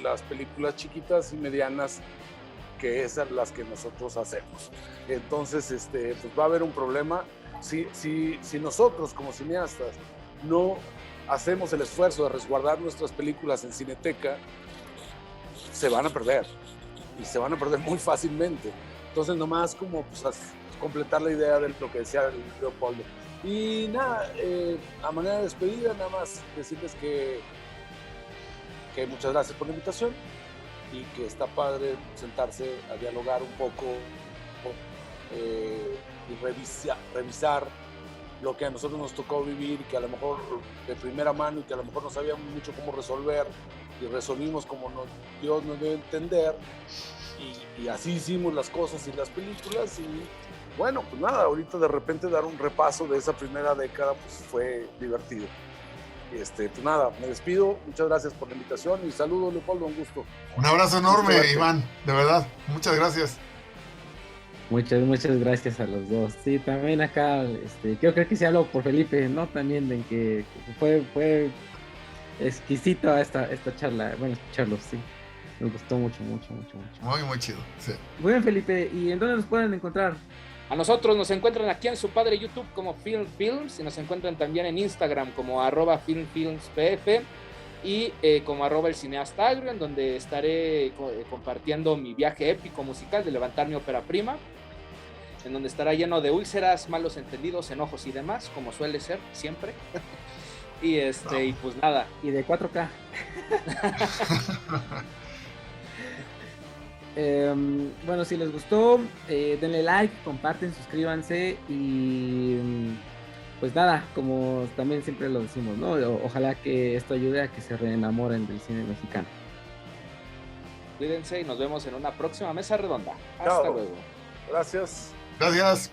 las películas chiquitas y medianas, que esas las que nosotros hacemos. Entonces, pues va a haber un problema. Si nosotros como cineastas no hacemos el esfuerzo de resguardar nuestras películas en Cineteca, se van a perder, y se van a perder muy fácilmente. Entonces, nomás como pues, completar la idea de lo que decía Leopoldo. Y nada, a manera de despedida, nada más decirles que muchas gracias por la invitación y que está padre sentarse a dialogar un poco y revisar lo que a nosotros nos tocó vivir, que a lo mejor de primera mano y que a lo mejor no sabíamos mucho cómo resolver, y resolvimos como Dios nos dio a entender, y así hicimos las cosas y las películas. Y bueno, pues nada, ahorita de repente dar un repaso de esa primera década pues fue divertido. Pues nada, me despido, muchas gracias por la invitación y saludos, Leopoldo, un gusto. Un abrazo enorme, Iván, de verdad, muchas gracias. Muchas gracias a los dos. Sí, también acá, creo que sí hablo por Felipe, ¿no? También de que fue exquisito esta charla, bueno, escucharlos, sí. Me gustó mucho. Muy chido, sí. Muy bien, Felipe, ¿y en dónde nos pueden encontrar? A nosotros nos encuentran aquí en su padre YouTube como Film Films, y nos encuentran también en Instagram como @filmfilmspf y como @el cineasta agrio, en donde estaré compartiendo mi viaje épico musical de levantar mi ópera prima, en donde estará lleno de úlceras, malos entendidos, enojos y demás, como suele ser siempre. Y y pues nada. Y de 4K. Bueno, si les gustó, denle like, comparten, suscríbanse y pues nada, como también siempre lo decimos, ¿no? Ojalá que esto ayude a que se reenamoren del cine mexicano. Cuídense y nos vemos en una próxima mesa redonda. Hasta Chao. luego. Gracias. Gracias.